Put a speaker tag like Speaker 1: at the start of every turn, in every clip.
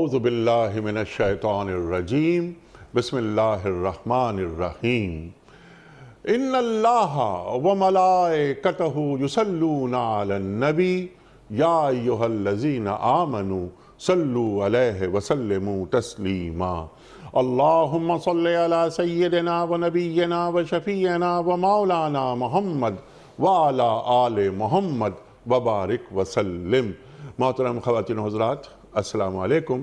Speaker 1: اعوذ باللہ من الشیطان الرجیم بسم اللہ الرحمن الرحیم ان اللہ وملائکتہ یصلون علی النبی یا ایہا الذین آمنوا صلوا علیہ وسلموا تسلیما اللہم صلی علی سیدنا ونبینا وشفیعنا ومولانا محمد وعلی آل محمد وبارک وسلم۔ محترم خواتین و حضرات، السلام علیکم۔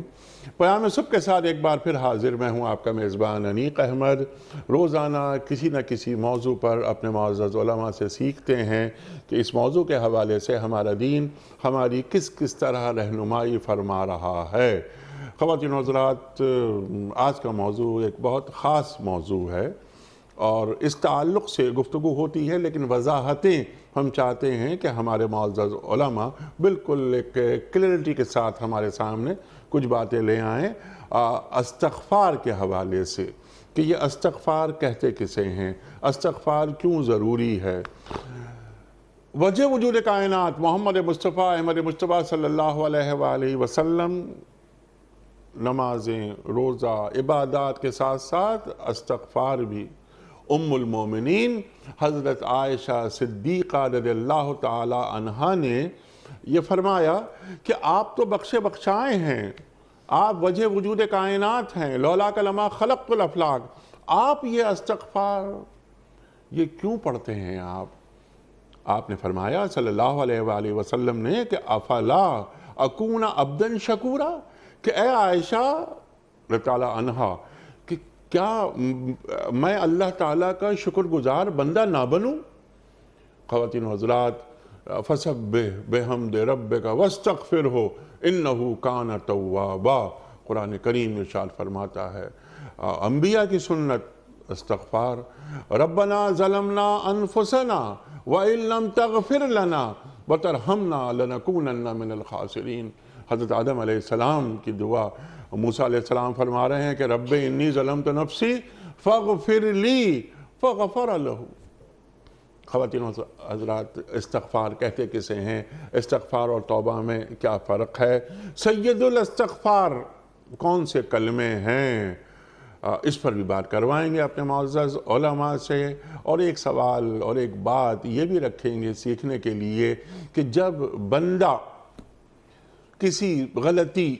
Speaker 1: پیام صبح کے ساتھ ایک بار پھر حاضر میں ہوں آپ کا میزبان انیق احمد۔ روزانہ کسی نہ کسی موضوع پر اپنے معزز علماء سے سیکھتے ہیں کہ اس موضوع کے حوالے سے ہمارا دین ہماری کس طرح رہنمائی فرما رہا ہے۔ خواتین و حضرات، آج کا موضوع ایک بہت خاص موضوع ہے اور اس تعلق سے گفتگو ہوتی ہے، لیکن وضاحتیں ہم چاہتے ہیں کہ ہمارے معزز علماء بالکل ایک کلیئرٹی کے ساتھ ہمارے سامنے کچھ باتیں لے آئیں استغفار کے حوالے سے، کہ یہ استغفار کہتے کسے ہیں، استغفار کیوں ضروری ہے۔ وجہ وجود کائنات محمد مصطفیٰ احمد مصطفیٰ صلی اللہ علیہ وآلہ وسلم نمازیں، روزہ، عبادات کے ساتھ ساتھ استغفار بھی۔ ام المومنین حضرت عائشہ صدیقہ رضی اللہ تعالی عنہا نے یہ فرمایا کہ آپ تو بخشے بخشائے ہیں، آپ وجہ وجود کائنات ہیں، لولاک لما خلقت الافلاک، آپ یہ استغفار یہ کیوں پڑھتے ہیں؟ آپ نے فرمایا صلی اللہ علیہ وآلہ وسلم نے کہ افلا اکون عبدا شکورا، کہ اے عائشہ رضی اللہ عنہا کہ کیا میں اللہ تعالیٰ کا شکر گزار بندہ نہ بنوں؟ خواتین و حضرات، فسبح بحمد ربک واستغفرہ انہ کان توابا، قرآن کریم ارشاد فرماتا ہے۔ انبیاء کی سنت استغفار۔ ربنا ظلمنا انفسنا وَإِن لَمْ تَغْفِرْ لَنَا وَتَرْحَمْنَا لَنَكُونَنَّ مِنَ الْخَاسِرِينَ۔ حضرت آدم علیہ السلام کی دعا، موسیٰ علیہ السلام فرما رہے ہیں کہ رب انی ظلمت نفسی فاغفر لی فغفر لہ۔ خواتین و حضرات، استغفار کہتے کسے ہیں؟ استغفار اور توبہ میں کیا فرق ہے؟ سید الاستغفار کون سے کلمے ہیں؟ اس پر بھی بات کروائیں گے اپنے معزز علماء سے، اور ایک سوال اور ایک بات یہ بھی رکھیں گے سیکھنے کے لیے کہ جب بندہ کسی غلطی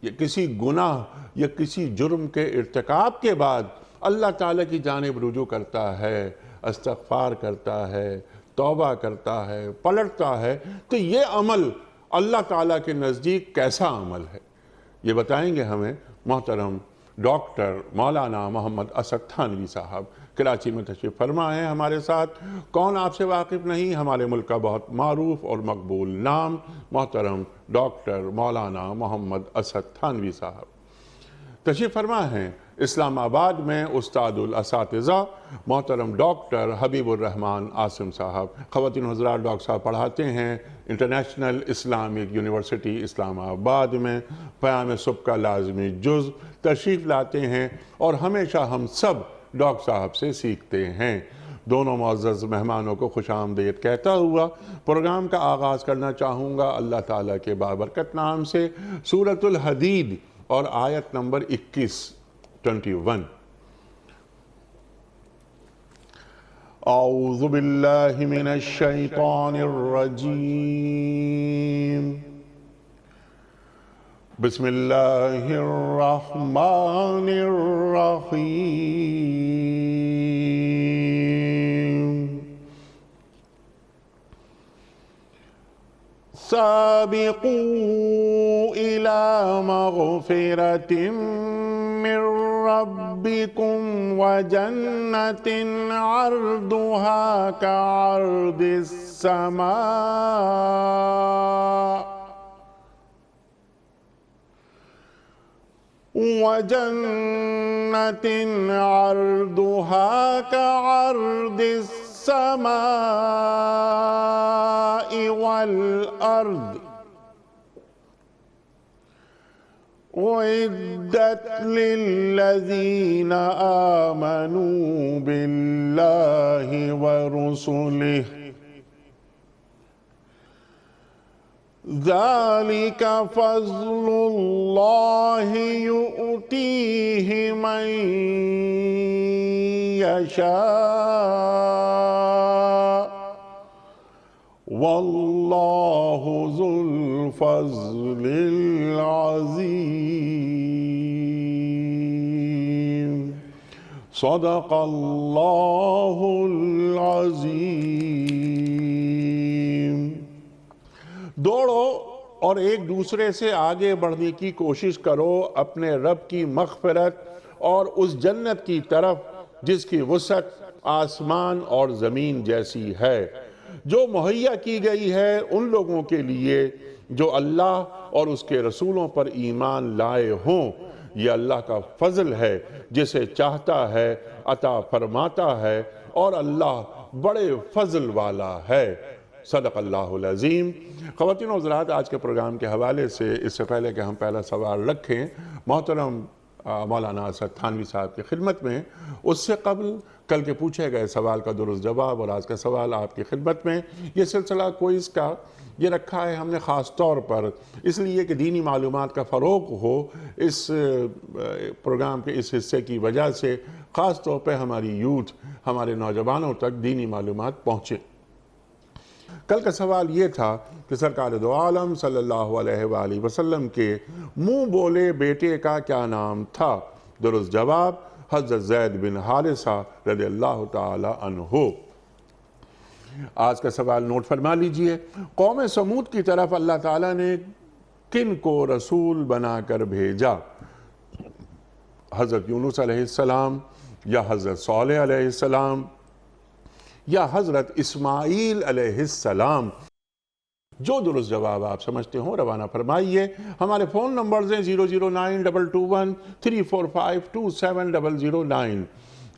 Speaker 1: یا کسی گناہ یا کسی جرم کے ارتکاب کے بعد اللہ تعالیٰ کی جانب رجوع کرتا ہے، استغفار کرتا ہے، توبہ کرتا ہے، پلٹتا ہے، تو یہ عمل اللہ تعالیٰ کے نزدیک کیسا عمل ہے؟ یہ بتائیں گے ہمیں محترم ڈاکٹر مولانا محمد اسد تھانوی صاحب، کراچی میں تشریف فرما ہیں ہمارے ساتھ۔ کون آپ سے واقف نہیں، ہمارے ملک کا بہت معروف اور مقبول نام محترم ڈاکٹر مولانا محمد اسد تھانوی صاحب تشریف فرما ہیں۔ اسلام آباد میں استاد الاساتذہ محترم ڈاکٹر حبیب الرحمن عاصم صاحب۔ خواتین و حضرات، ڈاکٹر صاحب پڑھاتے ہیں انٹرنیشنل اسلامک یونیورسٹی اسلام آباد میں، پیام صبح کا لازمی جز تشریف لاتے ہیں اور ہمیشہ ہم سب ڈاکٹر صاحب سے سیکھتے ہیں۔ دونوں معزز مہمانوں کو خوش آمدید کہتا ہوا پروگرام کا آغاز کرنا چاہوں گا اللہ تعالیٰ کے بابرکت نام سے، سورۃ الحدید اور آیت نمبر 21 اعوذ باللہ من الشیطان الرجیم بسم اللہ الرحمن الرحیم سابقوا إلى مغفرة من ربكم وجنة عرضها كعرض السماء عرضها كعرض السماء والأرض أعدت للذين آمنوا بالله ورسله ذَلِكَ فَضْلُ اللَّهِ يُؤْتِيهِ مَن يَشَاءُ وَاللَّهُ ذُو الْفَضْلِ الْعَظِيمِ صدق اللہ العظیم۔ دوڑو اور ایک دوسرے سے آگے بڑھنے کی کوشش کرو اپنے رب کی مغفرت اور اس جنت کی طرف جس کی وسعت آسمان اور زمین جیسی ہے، جو مہیا کی گئی ہے ان لوگوں کے لیے جو اللہ اور اس کے رسولوں پر ایمان لائے ہوں۔ یہ اللہ کا فضل ہے، جسے چاہتا ہے عطا فرماتا ہے، اور اللہ بڑے فضل والا ہے۔ صدق اللہ العظیم۔ خواتین و حضرات، آج کے پروگرام کے حوالے سے اس سے پہلے کہ ہم پہلا سوال رکھیں محترم مولانا اسد تھانوی صاحب کی خدمت میں، اس سے قبل کل کے پوچھے گئے سوال کا درست جواب اور آج کا سوال آپ کی خدمت میں۔ یہ سلسلہ کوئز کا یہ رکھا ہے ہم نے خاص طور پر اس لیے کہ دینی معلومات کا فروغ ہو۔ اس پروگرام کے اس حصے کی وجہ سے خاص طور پہ ہماری یوتھ، ہمارے نوجوانوں تک دینی معلومات پہنچے۔ کل کا سوال یہ تھا کہ سرکار دو عالم صلی اللہ علیہ وآلہ وسلم کے منہ بولے بیٹے کا کیا نام تھا؟ درست جواب حضرت زید بن حارثہ رضی اللہ تعالی عنہ۔ آج کا سوال نوٹ فرما لیجئے۔ قوم سمود کی طرف اللہ تعالیٰ نے کن کو رسول بنا کر بھیجا؟ حضرت یونس علیہ السلام یا حضرت صالح علیہ السلام یا حضرت اسماعیل علیہ السلام؟ جو درست جواب آپ سمجھتے ہوں روانہ فرمائیے۔ ہمارے فون نمبرز ہیں 0092213452709۔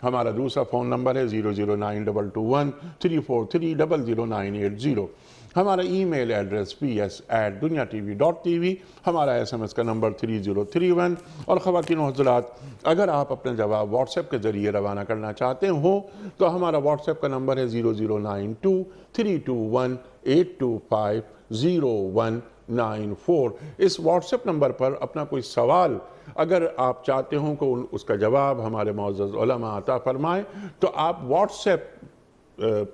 Speaker 1: ہمارا دوسرا فون نمبر ہے 009221343000980۔ ہمارا ای میل ایڈریس ps@dunyatv.tv۔ ہمارا SMS کا نمبر 3031۔ اور خواتین و حضرات، اگر آپ اپنے جواب واٹس ایپ کے ذریعے روانہ کرنا چاہتے ہوں تو ہمارا واٹس ایپ کا نمبر ہے 0092321825019 اس واٹس ایپ نمبر پر اپنا کوئی سوال اگر آپ چاہتے ہوں کہ اس کا جواب ہمارے معزز علماء عطا فرمائیں تو آپ واٹس ایپ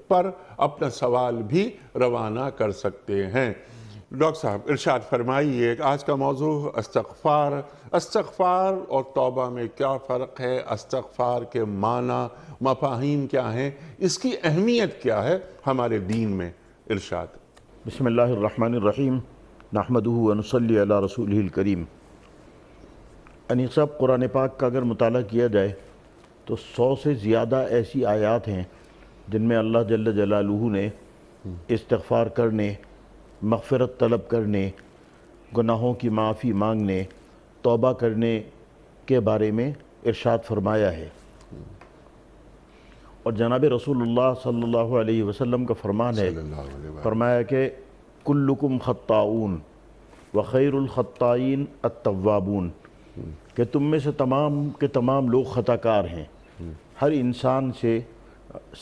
Speaker 1: پر اپنا سوال بھی روانہ کر سکتے ہیں۔ ڈاکٹر صاحب ارشاد فرمائیے، آج کا موضوع استغفار اور توبہ میں کیا فرق ہے؟ استغفار کے معنی مفاہیم کیا ہیں؟ اس کی اہمیت کیا ہے ہمارے دین میں؟ ارشاد۔
Speaker 2: بسم اللہ الرحمن الرحیم، نحمدہ ونصلی علی رسولہ الکریم۔ انیس صاحب، قرآن پاک کا اگر مطالعہ کیا جائے تو 100 سے زیادہ ایسی آیات ہیں جن میں اللہ جل جلالہ نے استغفار کرنے، مغفرت طلب کرنے، گناہوں کی معافی مانگنے، توبہ کرنے کے بارے میں ارشاد فرمایا ہے۔ اور جناب رسول اللہ صلی اللہ علیہ وسلم کا فرمان ہے، فرمایا کہ کلکم خطاؤن وخیر الخطائین التوابون، کہ تم میں سے تمام کے تمام لوگ خطا کار ہیں۔ ہر انسان سے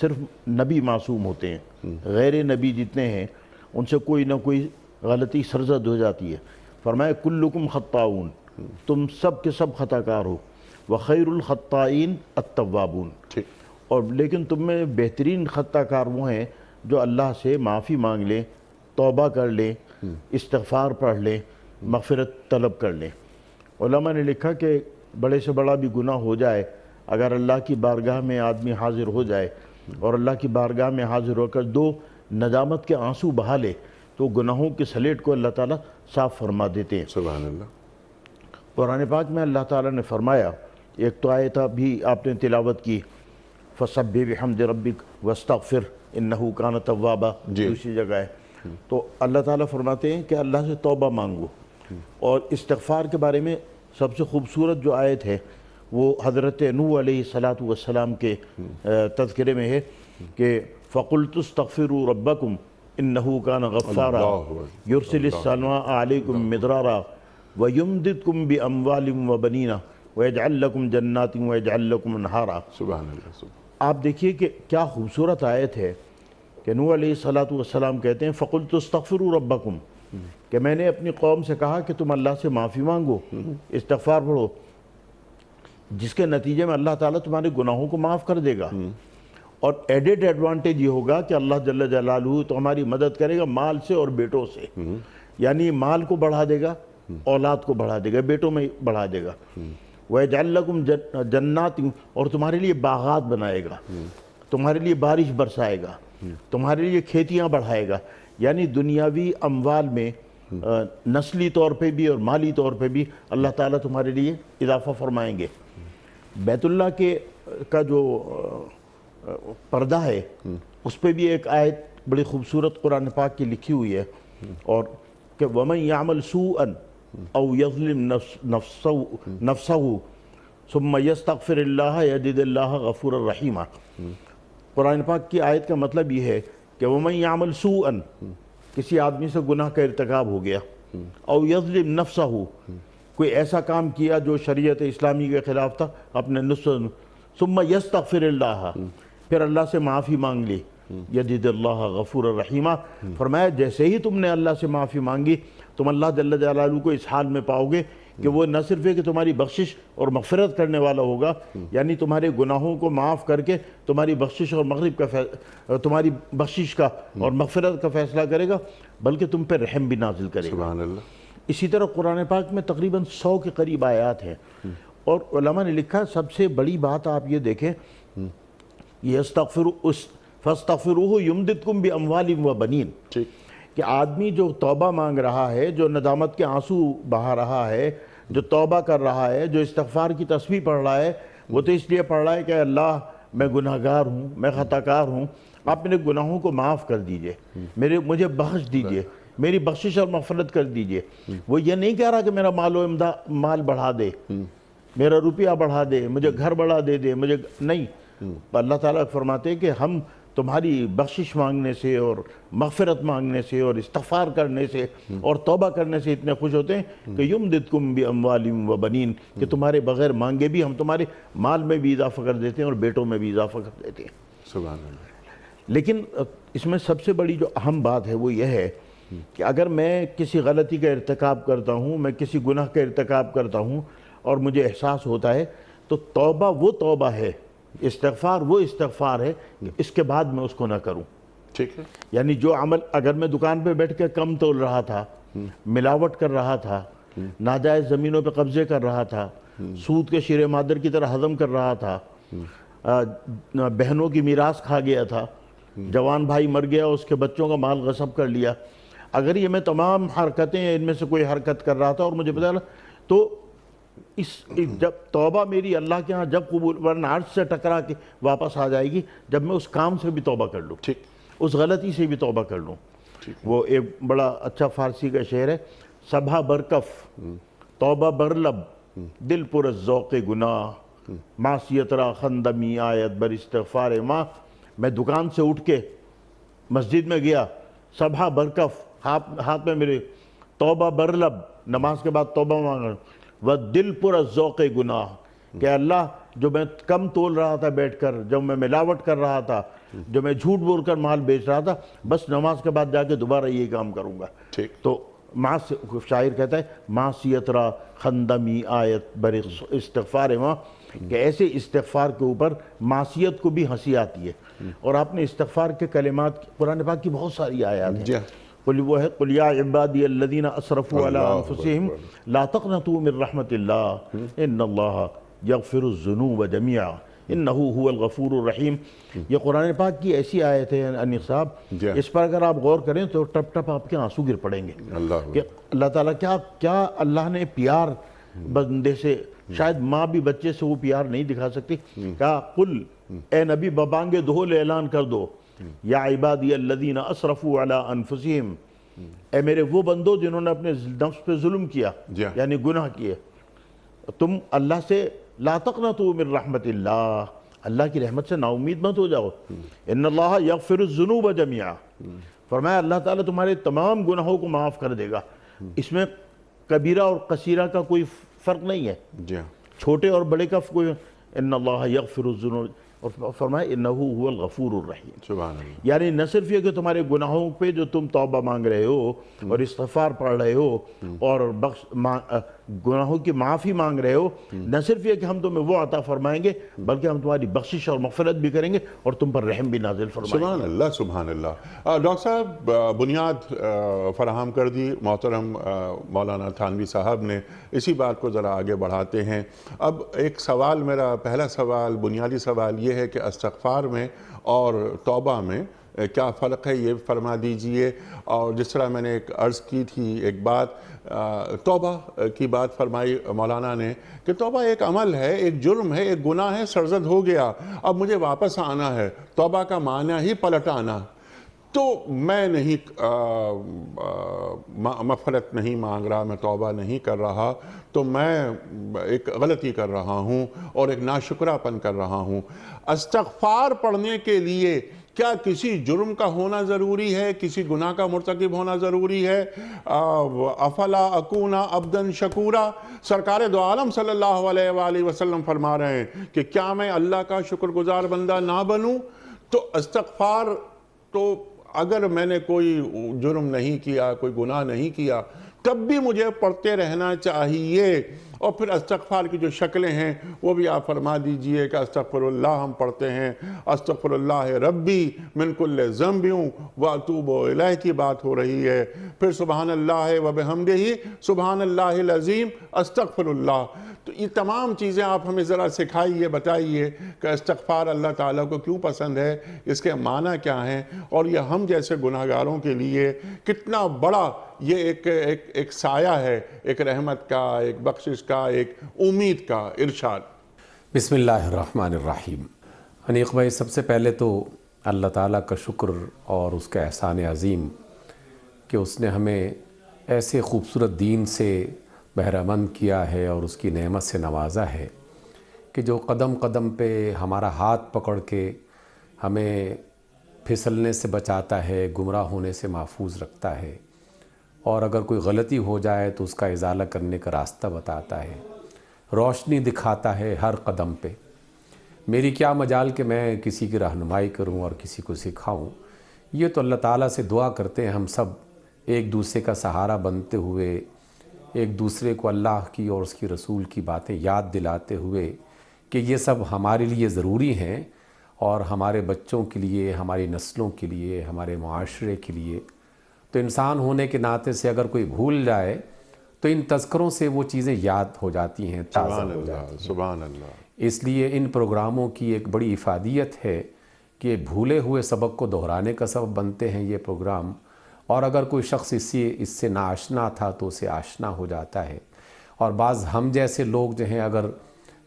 Speaker 2: صرف نبی معصوم ہوتے ہیں، غیر نبی جتنے ہیں ان سے کوئی نہ کوئی غلطی سرزد ہو جاتی ہے۔ فرمایا کلکم خطاؤن، تم سب کے سب خطا کار ہو، وخیر الخطائین التوابون، اور لیکن تم میں بہترین خطا کار وہ ہیں جو اللہ سے معافی مانگ لیں، توبہ کر لیں، استغفار پڑھ لیں، مغفرت طلب کر لیں۔ علماء نے لکھا کہ بڑے سے بڑا بھی گناہ ہو جائے، اگر اللہ کی بارگاہ میں آدمی حاضر ہو جائے اور اللہ کی بارگاہ میں حاضر ہو کر 2 ندامت کے آنسو بہا لے تو گناہوں کے سلیٹ کو اللہ تعالیٰ صاف فرما دیتے ہیں۔
Speaker 1: سبحان اللہ۔
Speaker 2: قرآن پاک میں اللہ تعالیٰ نے فرمایا، ایک تو آیت بھی آپ نے تلاوت کی، فَسَبِّحْ بِحَمْدِ رَبِّكَ وَاسْتَغْفِرْ إِنَّهُ كَانَ تَوَّابًا، دوسری جگہ ہے۔ تو اللہ تعالیٰ فرماتے ہیں کہ اللہ سے توبہ مانگو۔ اور استغفار کے بارے میں سب سے خوبصورت جو آیت ہے وہ حضرت نوح علیہ السلام کے تذکرے میں ہے کہ فَقُلْتُ اسْتَغْفِرُوا رَبَّكُمْ إِنَّهُ كَانَ غَفَّارًا يُرْسِلِ السَّمَاءَ عَلَيْكُمْ مِدْرَارًا وَيُمْدِدْكُمْ بِأَمْوَالٍ وَبَنِينَ وَيَجْعَلْ لَكُمْ جَنَّاتٍ وَيَجْعَلْ لَكُمْ أَنْهَارًا۔
Speaker 1: سبحان اللہ۔
Speaker 2: آپ دیکھیے کہ کیا خوبصورت آیت ہے کہ نوح علیہ السلام کہتے ہیں فَقُلْتُ اسْتَغْفِرُوا رَبَّكُمْ، کہ میں نے اپنی قوم سے کہا کہ تم اللہ سے معافی مانگو، استغفار پڑھو، جس کے نتیجے میں اللہ تعالیٰ تمہارے گناہوں کو معاف کر دے گا، اور ایڈیڈ ایڈوانٹیج یہ ہوگا کہ اللہ جل جلالہ تو ہماری مدد کرے گا مال سے اور بیٹوں سے، یعنی مال کو بڑھا دے گا، اولاد کو بڑھا دے گا، بیٹوں میں بڑھا دے گا، وَيَجْعَلْ لَكُمْ جَنَّاتٍ، اور تمہارے لیے باغات بنائے گا، تمہارے لیے بارش برسائے گا، تمہارے لیے کھیتیاں بڑھائے گا، یعنی دنیاوی اموال میں نسلی طور پہ بھی اور مالی طور پہ بھی اللہ تعالیٰ تمہارے لیے اضافہ فرمائیں گے۔ بیت اللہ کا جو پردہ ہے اس پہ بھی ایک آیت بڑی خوبصورت قرآن پاک کی لکھی ہوئی ہے، اور کہ وَمَنْ يَعْمَلْ سُوءًا أَوْ يَظْلِمْ نَفْسَهُ ثُمَّ يَسْتَغْفِرِ اللَّهَ يَجِدِ اللَّهَ غَفُورًا رَحِيمًا۔ قرآن پاک کی آیت کا مطلب یہ ہے کہ وَمَنْ يَعْمَلْ سُوءًا، کسی آدمی سے گناہ کا ارتکاب ہو گیا، او یظلم نفسہ، کوئی ایسا کام کیا جو شریعت اسلامی کے خلاف تھا، اپنے نفس، ثم یستغفر اللہ، پھر اللہ سے معافی مانگ لی، یجد اللہ غفور الرحیمہ، فرمایا جیسے ہی تم نے اللہ سے معافی مانگی تم اللہ جل جلالہ کو اس حال میں پاؤ گے کہ وہ نہ صرف ہے کہ تمہاری بخشش اور مغفرت کرنے والا ہوگا، یعنی تمہارے گناہوں کو معاف کر کے تمہاری بخشش اور تمہاری بخشش کا اور مغفرت کا فیصلہ کرے گا، بلکہ تم پہ رحم بھی نازل کرے گا۔
Speaker 1: سبحان اللہ۔
Speaker 2: اسی طرح قرآن پاک میں تقریباً 100 کے قریب آیات ہیں، اور علماء نے لکھا سب سے بڑی بات آپ یہ دیکھیں، فَاسْتَغْفِرُوهُ يُمْدِدْكُمْ بِأَمْوَالٍ وَبَنِينَ، کہ آدمی جو توبہ مانگ رہا ہے، جو ندامت کے آنسو بہا رہا ہے، جو توبہ کر رہا ہے، جو استغفار کی تسبیح پڑھ رہا ہے، وہ تو اس لیے پڑھ رہا ہے کہ اللہ میں گناہ گار ہوں، میں خطا کار ہوں، آپ میرے گناہوں کو معاف کر دیجئے، مجھے بخش دیجئے، میری بخشش اور مغفرت کر دیجئے۔ وہ یہ نہیں کہہ رہا کہ میرا مال بڑھا دے، میرا روپیہ بڑھا دے، مجھے گھر بڑھا دے مجھے نہیں۔ اللہ تعالیٰ فرماتے ہیں کہ ہم تمہاری بخشش مانگنے سے اور مغفرت مانگنے سے اور استغفار کرنے سے اور توبہ کرنے سے اتنے خوش ہوتے ہیں کہ یمددکم باموال وبنین، کہ تمہارے بغیر مانگے بھی ہم تمہارے مال میں بھی اضافہ کر دیتے ہیں اور بیٹوں میں بھی اضافہ کر دیتے ہیں۔
Speaker 1: سبحان اللہ۔
Speaker 2: لیکن اس میں سب سے بڑی جو اہم بات ہے وہ یہ ہے کہ اگر میں کسی غلطی کا ارتکاب کرتا ہوں، میں کسی گناہ کا ارتکاب کرتا ہوں اور مجھے احساس ہوتا ہے، تو توبہ وہ توبہ ہے، استغفار وہ استغفار ہے کہ اس کے بعد میں اس کو نہ کروں۔
Speaker 1: ٹھیک ہے۔
Speaker 2: یعنی جو عمل اگر میں دکان پہ بیٹھ کے کم تول رہا تھا، ملاوٹ کر رہا تھا، ناجائز زمینوں پہ قبضے کر رہا تھا، سود کے شیر مادر کی طرح ہضم کر رہا تھا، بہنوں کی میراث کھا گیا تھا، جوان بھائی مر گیا اس کے بچوں کا مال غصب کر لیا، اگر یہ میں تمام حرکتیں ان میں سے کوئی حرکت کر رہا تھا اور مجھے پتا لگا، تو جب توبہ میری اللہ کے ہاں جب قبول، ورنہ عرش سے ٹکرا کے واپس آ جائے گی جب میں اس کام سے بھی توبہ کر لوں،
Speaker 1: ٹھیک،
Speaker 2: اس غلطی سے بھی توبہ کر لوں۔ وہ ایک بڑا اچھا فارسی کا شعر ہے، صبح برکف توبہ برلب دل پر ذوق گناہ، معصیت را خندمی آیت بر استغفار ماں۔ میں دکان سے اٹھ کے مسجد میں گیا، صبح برکف ہاتھ میں میرے، توبہ برلب نماز کے بعد توبہ مانگا، وہ دل پر ذوق گناہ، کہ اللہ جو میں کم تول رہا تھا بیٹھ کر، جو میں ملاوٹ کر رہا تھا، جو میں جھوٹ بول کر مال بیچ رہا تھا، بس نماز کے بعد جا کے دوبارہ یہ کام کروں گا۔ تو شاعر کہتا ہے معصیت را خندمی آیت بر استغفار ماں، کہ ایسے استغفار کے اوپر معصیت کو بھی ہنسی آتی ہے۔ اور آپ نے استغفار کے کلمات قرآن پاک کی بہت ساری آیات ہیں، وہ ہے قُلْ يَا عِبَادِيَ الَّذِينَ أَسْرَفُوا عَلَىٰ أَنفُسِهِمْ لَا تَقْنَطُوا مِن رَحْمَةِ اللَّهِ إِنَّ اللَّهَ يَغْفِرُ الذُّنُوبَ جَمِيعًا إِنَّهُ هُوَ الْغَفُورُ الرَّحِيمُ۔ یہ قرآن پاک کی ایسی آیت ہے انیق صاحب، اس پر اگر آپ غور کریں تو ٹپ ٹپ آپ کے آنسو گر پڑیں گے کہ اللہ تعالیٰ کیا اللہ نے پیار بندے سے، شاید ماں بھی بچے سے وہ پیار نہیں دکھا سکتی، کہا قل، اے نبی ببانگے دھول اعلان کر دو، یا عبادی الذین اسرفوا علی انفسہم، اے میرے وہ بندو جنہوں نے اپنے نفس پہ ظلم کیا، یعنی گناہ کیے، تم اللہ سے لا تقنطوا من رحمت اللہ، اللہ کی رحمت سے نا امید مت ہو جاؤ، ان اللہ یغفر الذنوب جميعا، فرمایا اللہ تعالیٰ تمہارے تمام گناہوں کو معاف کر دے گا۔ اس میں کبیرہ اور قصیرہ کا کوئی فرق نہیں ہے، چھوٹے اور بڑے کا کوئی، ان اللہ یغفر الذنوب، اور فرمایا انہو هو الغفور الرحیم.
Speaker 1: سبحان اللہ.
Speaker 2: یعنی نہ صرف یہ کہ تمہارے گناہوں پہ جو تم توبہ مانگ رہے ہو اور استغفار پڑھ رہے ہو اور گناہوں کی معافی مانگ رہے ہو، نہ صرف یہ کہ ہم تمہیں وہ عطا فرمائیں گے بلکہ ہم تمہاری بخشش اور مغفرت بھی کریں گے اور تم پر رحم بھی نازل فرمائیں گے.
Speaker 1: سبحان اللہ سبحان اللہ. ڈاکٹر صاحب بنیاد فراہم کر دی محترم مولانا تھانوی صاحب نے، اسی بات کو ذرا آگے بڑھاتے ہیں. اب ایک سوال، میرا پہلا سوال، بنیادی سوال یہ ہے کہ استغفار میں اور توبہ میں کیا فرق ہے، یہ فرما دیجئے. اور جس طرح میں نے ایک عرض کی تھی ایک بات، توبہ کی بات فرمائی مولانا نے کہ توبہ ایک عمل ہے، ایک جرم ہے، ایک گناہ ہے، سرزد ہو گیا، اب مجھے واپس آنا ہے. توبہ کا معنی ہی پلٹ آنا. تو میں نہیں مغفرت نہیں مانگ رہا، میں توبہ نہیں کر رہا، تو میں ایک غلطی کر رہا ہوں اور ایک ناشکرہ پن کر رہا ہوں. استغفار پڑھنے کے لیے کیا کسی جرم کا ہونا ضروری ہے، کسی گناہ کا مرتکب ہونا ضروری ہے؟ افلا اکون عبدا شکورا، سرکار دو عالم صلی اللہ علیہ وآلہ وسلم فرما رہے ہیں کہ کیا میں اللہ کا شکر گزار بندہ نہ بنوں؟ تو استغفار، تو اگر میں نے کوئی جرم نہیں کیا، کوئی گناہ نہیں کیا، تب بھی مجھے پڑھتے رہنا چاہیے. اور پھر استغفار کی جو شکلیں ہیں وہ بھی آپ فرما دیجئے کہ استغفر اللہ ہم پڑھتے ہیں، استغفر اللہ ربی من کل ذنب واتوب الیہ کی بات ہو رہی ہے. پھر سبحان اللہ وبحمدہ سبحان اللہ العظیم استغفر اللہ. تو یہ تمام چیزیں آپ ہمیں ذرا سکھائیے، بتائیے کہ استغفار اللہ تعالیٰ کو کیوں پسند ہے، اس کے معنی کیا ہیں، اور یہ ہم جیسے گناہگاروں کے لیے کتنا بڑا یہ ایک سایہ ہے، ایک رحمت کا، ایک بخشش کا، ایک امید کا. ارشاد.
Speaker 3: بسم اللہ الرحمن الرحیم. انیق بھائی، سب سے پہلے تو اللہ تعالیٰ کا شکر اور اس کا احسان عظیم کہ اس نے ہمیں ایسے خوبصورت دین سے بہرہ مند کیا ہے اور اس کی نعمت سے نوازا ہے کہ جو قدم قدم پہ ہمارا ہاتھ پکڑ کے ہمیں پھسلنے سے بچاتا ہے، گمراہ ہونے سے محفوظ رکھتا ہے، اور اگر کوئی غلطی ہو جائے تو اس کا ازالہ کرنے کا راستہ بتاتا ہے، روشنی دکھاتا ہے ہر قدم پہ. میری کیا مجال کہ میں کسی کی رہنمائی کروں اور کسی کو سکھاؤں. یہ تو اللہ تعالیٰ سے دعا کرتے ہیں ہم سب، ایک دوسرے کا سہارا بنتے ہوئے، ایک دوسرے کو اللہ کی اور اس کی رسول کی باتیں یاد دلاتے ہوئے کہ یہ سب ہمارے لیے ضروری ہیں اور ہمارے بچوں کے لیے، ہماری نسلوں کے لیے، ہمارے معاشرے کے لیے. تو انسان ہونے کے ناطے سے اگر کوئی بھول جائے تو ان تذکروں سے وہ چیزیں یاد ہو جاتی ہیں، تازہ ہو جاتی ہیں.
Speaker 1: سبحان اللہ.
Speaker 3: اس لیے ان پروگراموں کی ایک بڑی افادیت ہے کہ بھولے ہوئے سبق کو دہرانے کا سبب بنتے ہیں یہ پروگرام، اور اگر کوئی شخص اس سے ناآشنا تھا تو اسے آشنا ہو جاتا ہے. اور بعض ہم جیسے لوگ جو ہیں اگر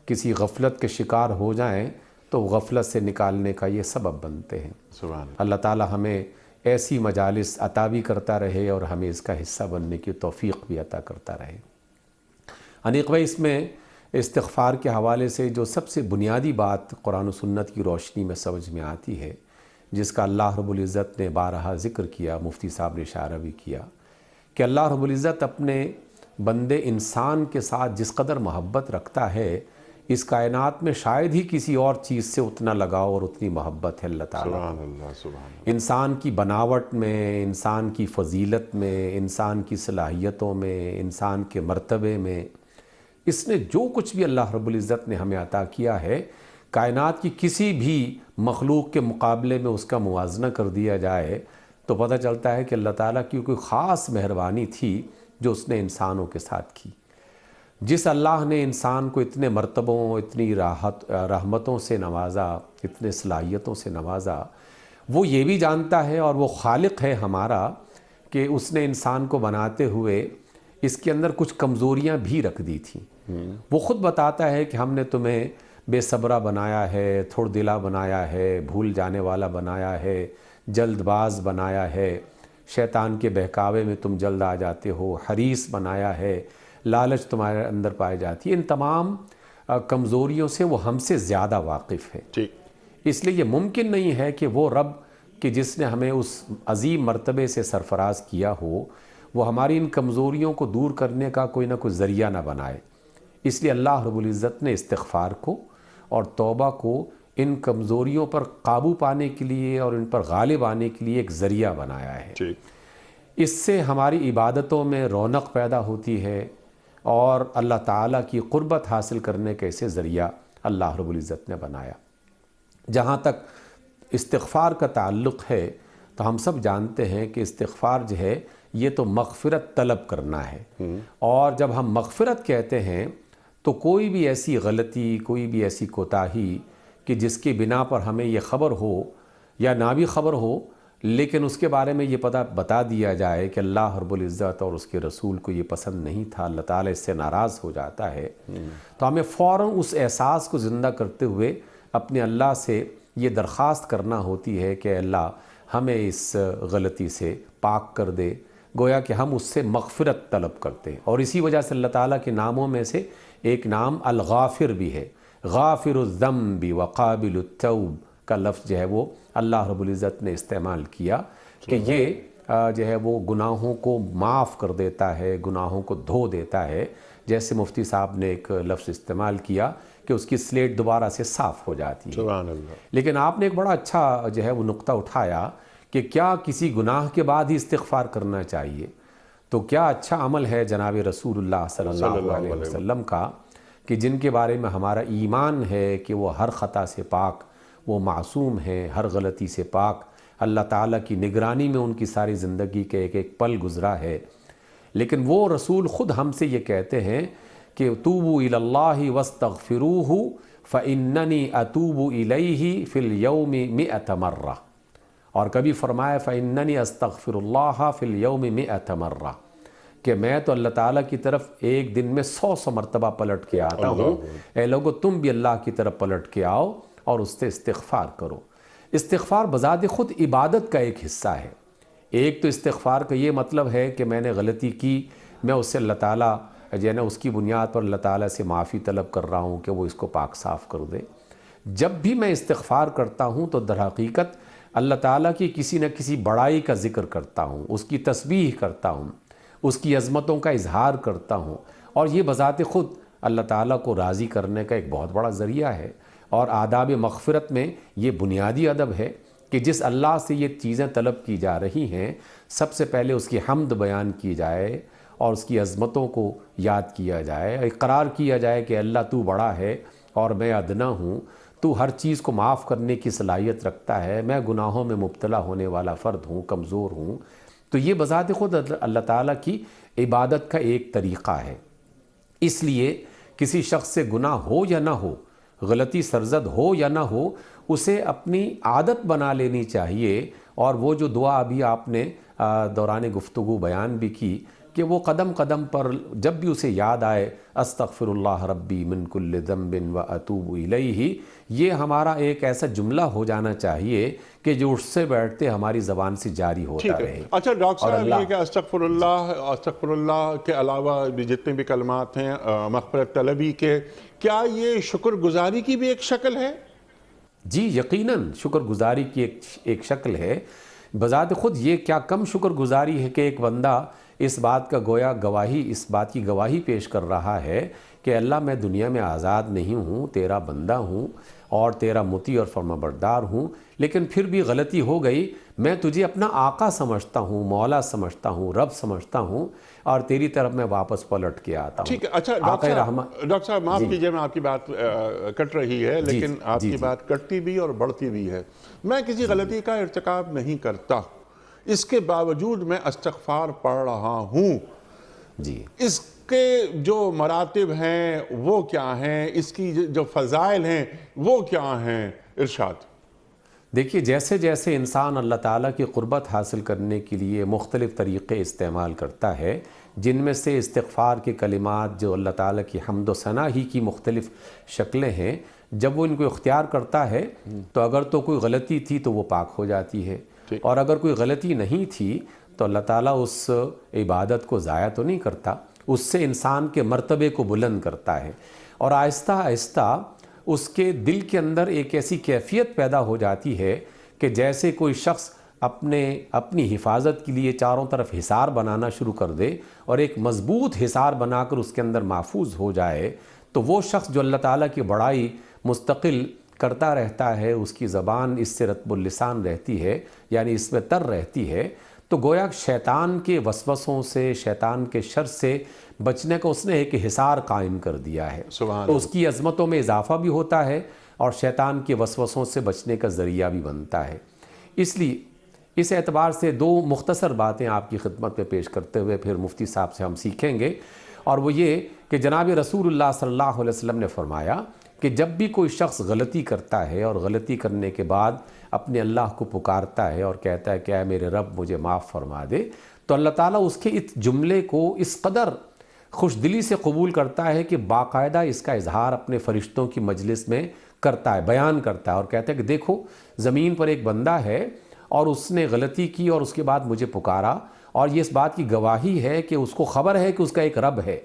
Speaker 3: کسی غفلت کے شکار ہو جائیں تو غفلت سے نکالنے کا یہ سبب بنتے ہیں.
Speaker 1: سبحان اللہ.
Speaker 3: اللہ تعالی ہمیں ایسی مجالس عطا بھی کرتا رہے اور ہمیں اس کا حصہ بننے کی توفیق بھی عطا کرتا رہے. انیق بھائی، اس میں استغفار کے حوالے سے جو سب سے بنیادی بات قرآن و سنت کی روشنی میں سمجھ میں آتی ہے، جس کا اللہ رب العزت نے بارہا ذکر کیا، مفتی صاحب نے اشارہ بھی کیا کہ اللہ رب العزت اپنے بندے انسان کے ساتھ جس قدر محبت رکھتا ہے، اس کائنات میں شاید ہی کسی اور چیز سے اتنا لگاؤ اور اتنی محبت ہے اللہ تعالیٰ.
Speaker 1: سبحان اللہ. سبحان اللہ.
Speaker 3: انسان کی بناوٹ میں، انسان کی فضیلت میں، انسان کی صلاحیتوں میں، انسان کے مرتبے میں، اس نے جو کچھ بھی اللہ رب العزت نے ہمیں عطا کیا ہے، کائنات کی کسی بھی مخلوق کے مقابلے میں اس کا موازنہ کر دیا جائے تو پتہ چلتا ہے کہ اللہ تعالیٰ کی کوئی خاص مہربانی تھی جو اس نے انسانوں کے ساتھ کی. جس اللہ نے انسان کو اتنے مرتبوں، اتنی رحمتوں سے نوازا، اتنے صلاحیتوں سے نوازا، وہ یہ بھی جانتا ہے اور وہ خالق ہے ہمارا کہ اس نے انسان کو بناتے ہوئے اس کے اندر کچھ کمزوریاں بھی رکھ دی تھیں. وہ خود بتاتا ہے کہ ہم نے تمہیں بے صبرہ بنایا ہے، تھوڑ دلا بنایا ہے، بھول جانے والا بنایا ہے، جلد باز بنایا ہے، شیطان کے بہکاوے میں تم جلد آ جاتے ہو، حریص بنایا ہے، لالچ تمہارے اندر پائی جاتی ہے. ان تمام کمزوریوں سے وہ ہم سے زیادہ واقف ہے.
Speaker 1: ٹھیک.
Speaker 3: اس لیے یہ ممکن نہیں ہے کہ وہ رب کہ جس نے ہمیں اس عظیم مرتبے سے سرفراز کیا ہو، وہ ہماری ان کمزوریوں کو دور کرنے کا کوئی نہ کوئی ذریعہ نہ بنائے. اس لیے اللہ رب العزت نے استغفار کو اور توبہ کو ان کمزوریوں پر قابو پانے کے لیے اور ان پر غالب آنے کے لیے ایک ذریعہ بنایا ہے۔ اس سے ہماری عبادتوں میں رونق پیدا ہوتی ہے اور اللہ تعالیٰ کی قربت حاصل کرنے کا اسے ذریعہ اللہ رب العزت نے بنایا۔ جہاں تک استغفار کا تعلق ہے تو ہم سب جانتے ہیں کہ استغفار جو ہے یہ تو مغفرت طلب کرنا ہے، اور جب ہم مغفرت کہتے ہیں تو کوئی بھی ایسی غلطی، کوئی بھی ایسی کوتاہی کہ جس کی بنا پر ہمیں یہ خبر ہو یا نہ بھی خبر ہو لیکن اس کے بارے میں یہ بتا دیا جائے کہ اللہ رب العزت اور اس کے رسول کو یہ پسند نہیں تھا، اللہ تعالیٰ اس سے ناراض ہو جاتا ہے، تو ہمیں فوراً اس احساس کو زندہ کرتے ہوئے اپنے اللہ سے یہ درخواست کرنا ہوتی ہے کہ اللہ ہمیں اس غلطی سے پاک کر دے، گویا کہ ہم اس سے مغفرت طلب کرتے ہیں۔ اور اسی وجہ سے اللہ تعالیٰ کے ناموں میں سے ایک نام الغافر بھی ہے، غافر الذنب وقابل التوب کا لفظ جو ہے وہ اللہ رب العزت نے استعمال کیا کہ یہ جو ہے وہ گناہوں کو معاف کر دیتا ہے، گناہوں کو دھو دیتا ہے، جیسے مفتی صاحب نے ایک لفظ استعمال کیا کہ اس کی سلیٹ دوبارہ سے صاف ہو جاتی ہے۔
Speaker 1: سبحان اللہ۔
Speaker 3: لیکن آپ نے ایک بڑا اچھا جو ہے وہ نقطہ اٹھایا کہ کیا کسی گناہ کے بعد ہی استغفار کرنا چاہیے؟ تو کیا اچھا عمل ہے جناب رسول اللہ صلی اللہ علیہ وسلم کا کہ جن کے بارے میں ہمارا ایمان ہے کہ وہ ہر خطا سے پاک، وہ معصوم ہیں، ہر غلطی سے پاک، اللہ تعالیٰ کی نگرانی میں ان کی ساری زندگی کے ایک ایک پل گزرا ہے، لیکن وہ رسول خود ہم سے یہ کہتے ہیں کہ توبوا الی اللہ واستغفروہ فإننی اتوب الیہ فی اليوم 100 مرہ، اور کبھی فرمایا فإننی استغفر اللہ فی اليوم 100 مرہ، کہ میں تو اللہ تعالیٰ کی طرف ایک دن میں 100 مرتبہ پلٹ کے آتا ہوں، اے لوگو تم بھی اللہ کی طرف پلٹ کے آؤ اور اس سے استغفار کرو۔ استغفار بذات خود عبادت کا ایک حصہ ہے۔ ایک تو استغفار کا یہ مطلب ہے کہ میں نے غلطی کی، میں اس سے اللہ تعالیٰ جو ہے نا اس کی بنیاد پر اللہ تعالیٰ سے معافی طلب کر رہا ہوں کہ وہ اس کو پاک صاف کر دے۔ جب بھی میں استغفار کرتا ہوں تو در حقیقت اللہ تعالیٰ کی کسی نہ کسی بڑائی کا ذکر کرتا ہوں، اس کی تسبیح کرتا ہوں، اس کی عظمتوں کا اظہار کرتا ہوں، اور یہ بذات خود اللہ تعالیٰ کو راضی کرنے کا ایک بہت بڑا ذریعہ ہے۔ اور آداب مغفرت میں یہ بنیادی ادب ہے کہ جس اللہ سے یہ چیزیں طلب کی جا رہی ہیں سب سے پہلے اس کی حمد بیان کی جائے اور اس کی عظمتوں کو یاد کیا جائے، اقرار کیا جائے کہ اللہ تو بڑا ہے اور میں ادنا ہوں، تو ہر چیز کو معاف کرنے کی صلاحیت رکھتا ہے، میں گناہوں میں مبتلا ہونے والا فرد ہوں، کمزور ہوں۔ تو یہ بذات خود اللہ تعالیٰ کی عبادت کا ایک طریقہ ہے۔ اس لیے کسی شخص سے گناہ ہو یا نہ ہو، غلطی سرزد ہو یا نہ ہو، اسے اپنی عادت بنا لینی چاہیے، اور وہ جو دعا ابھی آپ نے دوران گفتگو بیان بھی کی کہ وہ قدم قدم پر جب بھی اسے یاد آئے استغفر اللہ ربی من کل ذنب واتوب الیہ، یہ ہمارا ایک ایسا جملہ ہو جانا چاہیے کہ جو اس سے بیٹھتے ہماری زبان سے جاری ہوتا رہے۔
Speaker 1: اچھا ڈاکٹر صاحب، یہ کہ استغفر اللہ کے علاوہ بھی جتنے بھی کلمات ہیں مغفرت طلبی کے، کیا یہ شکر گزاری کی بھی ایک شکل ہے؟
Speaker 3: جی یقیناً شکر گزاری کی ایک شکل ہے۔ بذات خود یہ کیا کم شکر گزاری ہے کہ ایک بندہ اس بات کا گویا گواہی، اس بات کی گواہی پیش کر رہا ہے کہ اللہ میں دنیا میں آزاد نہیں ہوں، تیرا بندہ ہوں اور تیرا مطیع اور فرمانبردار ہوں، لیکن پھر بھی غلطی ہو گئی، میں تجھے اپنا آقا سمجھتا ہوں، مولا سمجھتا ہوں، رب سمجھتا ہوں، اور تیری طرف میں واپس پلٹ کے آتا ہوں۔
Speaker 1: ٹھیک ہے۔ اچھا ڈاکٹر صاحب معاف کیجئے، میں آپ کی بات کٹ رہی ہے لیکن آپ کی بات کٹتی بھی اور بڑھتی بھی ہے۔ میں کسی غلطی کا ارتکاب نہیں کرتا، اس کے باوجود میں استغفار پڑھ رہا ہوں،
Speaker 3: جی
Speaker 1: اس کے جو مراتب ہیں وہ کیا ہیں، اس کی جو فضائل ہیں وہ کیا ہیں؟ ارشاد۔
Speaker 3: دیکھیے، جیسے جیسے انسان اللہ تعالیٰ کی قربت حاصل کرنے کے لیے مختلف طریقے استعمال کرتا ہے، جن میں سے استغفار کے کلمات جو اللہ تعالیٰ کی حمد و ثنا ہی کی مختلف شکلیں ہیں، جب وہ ان کو اختیار کرتا ہے تو اگر تو کوئی غلطی تھی تو وہ پاک ہو جاتی ہے، اور اگر کوئی غلطی نہیں تھی تو اللہ تعالیٰ اس عبادت کو ضائع تو نہیں کرتا، اس سے انسان کے مرتبے کو بلند کرتا ہے، اور آہستہ آہستہ اس کے دل کے اندر ایک ایسی کیفیت پیدا ہو جاتی ہے کہ جیسے کوئی شخص اپنی حفاظت کے لیے چاروں طرف حصار بنانا شروع کر دے اور ایک مضبوط حصار بنا کر اس کے اندر محفوظ ہو جائے، تو وہ شخص جو اللہ تعالیٰ کی بڑائی مستقل کرتا رہتا ہے، اس کی زبان اس سے رطب اللسان رہتی ہے، یعنی اس میں تر رہتی ہے، تو گویا شیطان کے وسوسوں سے، شیطان کے شر سے بچنے کا اس نے ایک حصار قائم کر دیا ہے، تو اس کی عظمتوں میں اضافہ بھی ہوتا ہے اور شیطان کے وسوسوں سے بچنے کا ذریعہ بھی بنتا ہے۔ اس لیے اس اعتبار سے دو مختصر باتیں آپ کی خدمت میں پیش کرتے ہوئے پھر مفتی صاحب سے ہم سیکھیں گے، اور وہ یہ کہ جناب رسول اللہ صلی اللہ علیہ وسلم نے فرمایا کہ جب بھی کوئی شخص غلطی کرتا ہے اور غلطی کرنے کے بعد اپنے اللہ کو پکارتا ہے اور کہتا ہے کہ اے میرے رب مجھے معاف فرما دے، تو اللہ تعالیٰ اس کے اس جملے کو اس قدر خوش دلی سے قبول کرتا ہے کہ باقاعدہ اس کا اظہار اپنے فرشتوں کی مجلس میں کرتا ہے، بیان کرتا ہے اور کہتا ہے کہ دیکھو زمین پر ایک بندہ ہے اور اس نے غلطی کی اور اس کے بعد مجھے پکارا، اور یہ اس بات کی گواہی ہے کہ اس کو خبر ہے کہ اس کا ایک رب ہے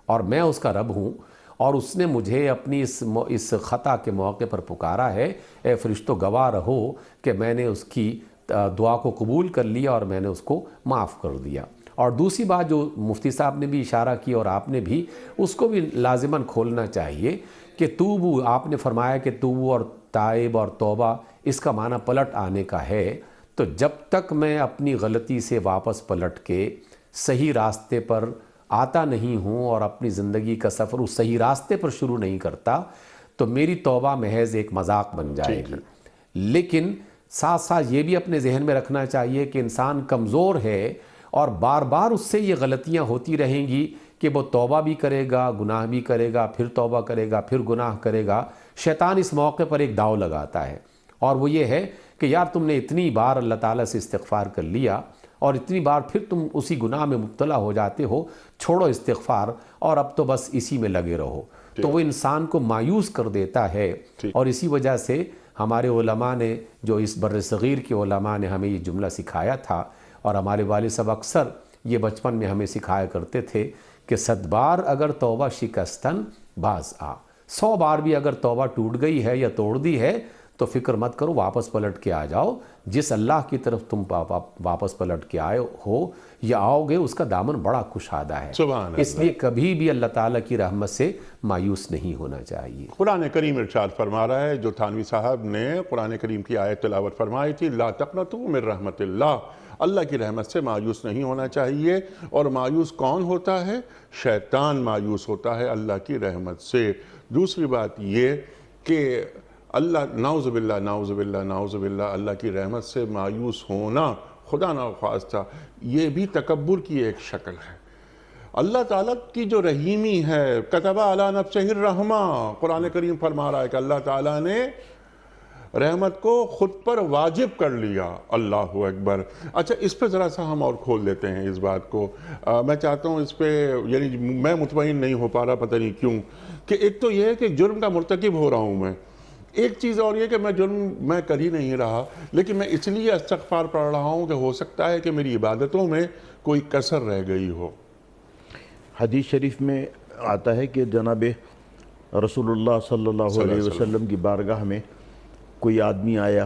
Speaker 3: اور میں اس کا رب ہوں، اور اس نے مجھے اپنی اس خطا کے موقع پر پکارا ہے، اے فرشتوں گواہ رہو کہ میں نے اس کی دعا کو قبول کر لیا اور میں نے اس کو معاف کر دیا۔ اور دوسری بات جو مفتی صاحب نے بھی اشارہ کی اور آپ نے بھی اس کو بھی لازماً کھولنا چاہیے کہ توبو، آپ نے فرمایا کہ توبو اور تائب اور توبہ اس کا معنی پلٹ آنے کا ہے، تو جب تک میں اپنی غلطی سے واپس پلٹ کے صحیح راستے پر آتا نہیں ہوں اور اپنی زندگی کا سفر اس صحیح راستے پر شروع نہیں کرتا تو میری توبہ محض ایک مذاق بن جائے گی۔ لیکن ساتھ ساتھ یہ بھی اپنے ذہن میں رکھنا چاہیے کہ انسان کمزور ہے اور بار بار اس سے یہ غلطیاں ہوتی رہیں گی کہ وہ توبہ بھی کرے گا، گناہ بھی کرے گا، پھر توبہ کرے گا، پھر گناہ کرے گا۔ شیطان اس موقع پر ایک داؤ لگاتا ہے، اور وہ یہ ہے کہ یار تم نے اتنی بار اللہ تعالیٰ سے استغفار کر لیا اور اتنی بار پھر تم اسی گناہ میں مبتلا ہو جاتے ہو، چھوڑو استغفار اور اب تو بس اسی میں لگے رہو، تو وہ انسان کو مایوس کر دیتا ہے۔ اور اسی وجہ سے ہمارے علماء نے، جو اس بر صغیر کے علماء نے ہمیں یہ جملہ سکھایا تھا، اور ہمارے والد صاحب اکثر یہ بچپن میں ہمیں سکھایا کرتے تھے کہ 100 بار اگر توبہ شکستن باز آ، 100 بار بھی اگر توبہ ٹوٹ گئی ہے یا توڑ دی ہے تو فکر مت کرو، واپس پلٹ کے آ جاؤ، جس اللہ کی طرف تم واپس پلٹ کے آئے ہو یا آؤ گے اس کا دامن بڑا کشادہ ہے، اس لیے کبھی بھی اللہ تعالیٰ کی رحمت سے مایوس نہیں ہونا چاہیے۔
Speaker 1: قرآن کریم ارشاد فرما رہا ہے، جو تھانوی صاحب نے قرآن کریم کی آیت تلاوت فرمائی تھی، لا تقنطوا من رحمت اللہ، اللہ کی رحمت سے مایوس نہیں ہونا چاہیے۔ اور مایوس کون ہوتا ہے؟ شیطان مایوس ہوتا ہے اللہ کی رحمت سے۔ دوسری بات یہ کہ اللہ نعوذ باللہ نعوذ باللہ نعوذ باللہ اللہ کی رحمت سے مایوس ہونا خدا نخواستہ یہ بھی تکبر کی ایک شکل ہے۔ اللہ تعالیٰ کی جو رحیمی ہے، کتب علی نفسہ الرحمہ، قرآن کریم فرما رہا ہے کہ اللہ تعالیٰ نے رحمت کو خود پر واجب کر لیا۔ اللہ اکبر۔ اچھا اس پہ ذرا سا ہم اور کھول لیتے ہیں اس بات کو، میں چاہتا ہوں اس پہ، یعنی میں مطمئن نہیں ہو پا رہا، پتہ نہیں کیوں، کہ ایک تو یہ ہے کہ جرم کا مرتکب ہو رہا ہوں میں، ایک چیز اور یہ کہ میں جرم میں کر ہی نہیں رہا، لیکن میں اس لیے استغفار پڑھ رہا ہوں کہ ہو سکتا ہے کہ میری عبادتوں میں کوئی کسر رہ گئی ہو۔
Speaker 2: حدیث شریف میں آتا ہے کہ جناب رسول اللہ صلی اللہ علیہ وسلم کی بارگاہ میں کوئی آدمی آیا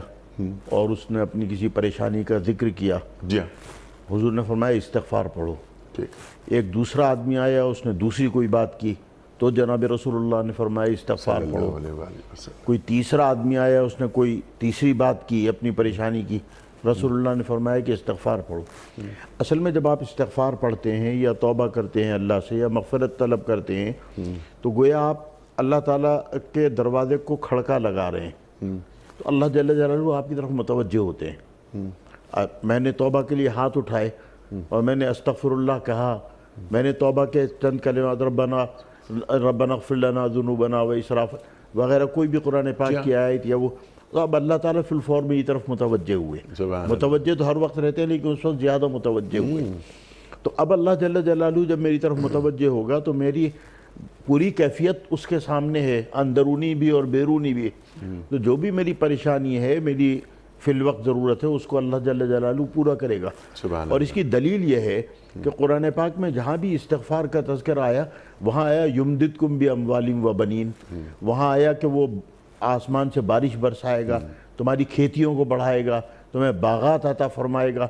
Speaker 2: اور اس نے اپنی کسی پریشانی کا ذکر کیا،
Speaker 1: جی ہاں،
Speaker 2: حضور نے فرمایا استغفار پڑھو۔ ایک دوسرا آدمی آیا، اس نے دوسری کوئی بات کی تو جناب رسول اللہ نے فرمایا استغفار پڑھو۔ کوئی تیسرا آدمی آیا، اس نے کوئی تیسری بات کی، اپنی پریشانی کی، رسول اللہ نے فرمایا کہ استغفار پڑھو۔ اصل میں جب آپ استغفار پڑھتے ہیں یا توبہ کرتے ہیں اللہ سے یا مغفرت طلب کرتے ہیں تو گویا آپ اللہ تعالیٰ کے دروازے کو کھڑکا لگا رہے ہیں، تو اللہ جل جلالہ آپ کی طرف متوجہ ہوتے ہیں۔ میں نے توبہ کے لیے ہاتھ اٹھائے اور میں نے استغفر اللہ کہا، میں نے توبہ کے چند کلمات ربنا اغفر لنا ذنوبنا و اسراف وغیرہ کوئی بھی قرآن پاک کی آیت یا وہ، تو اب اللہ تعالیٰ فی الفور میری طرف متوجہ ہوئے۔ متوجہ تو ہر وقت رہتے ہیں لیکن اس وقت زیادہ متوجہ ہوئے، تو اب اللہ جل جلالہ جب میری طرف متوجہ ہوگا تو میری پوری کیفیت اس کے سامنے ہے، اندرونی بھی اور بیرونی بھی، تو جو بھی میری پریشانی ہے، میری فی الوقت ضرورت ہے، اس کو اللہ جل جلالہ پورا کرے گا۔ اور اس کی دلیل یہ ہے کہ قرآن پاک میں جہاں بھی استغفار کا تذکرہ آیا وہاں آیا یمددکم باموال و بنین، وہاں آیا کہ وہ آسمان سے بارش برسائے گا، تمہاری کھیتیوں کو بڑھائے گا، تمہیں باغات عطا فرمائے گا۔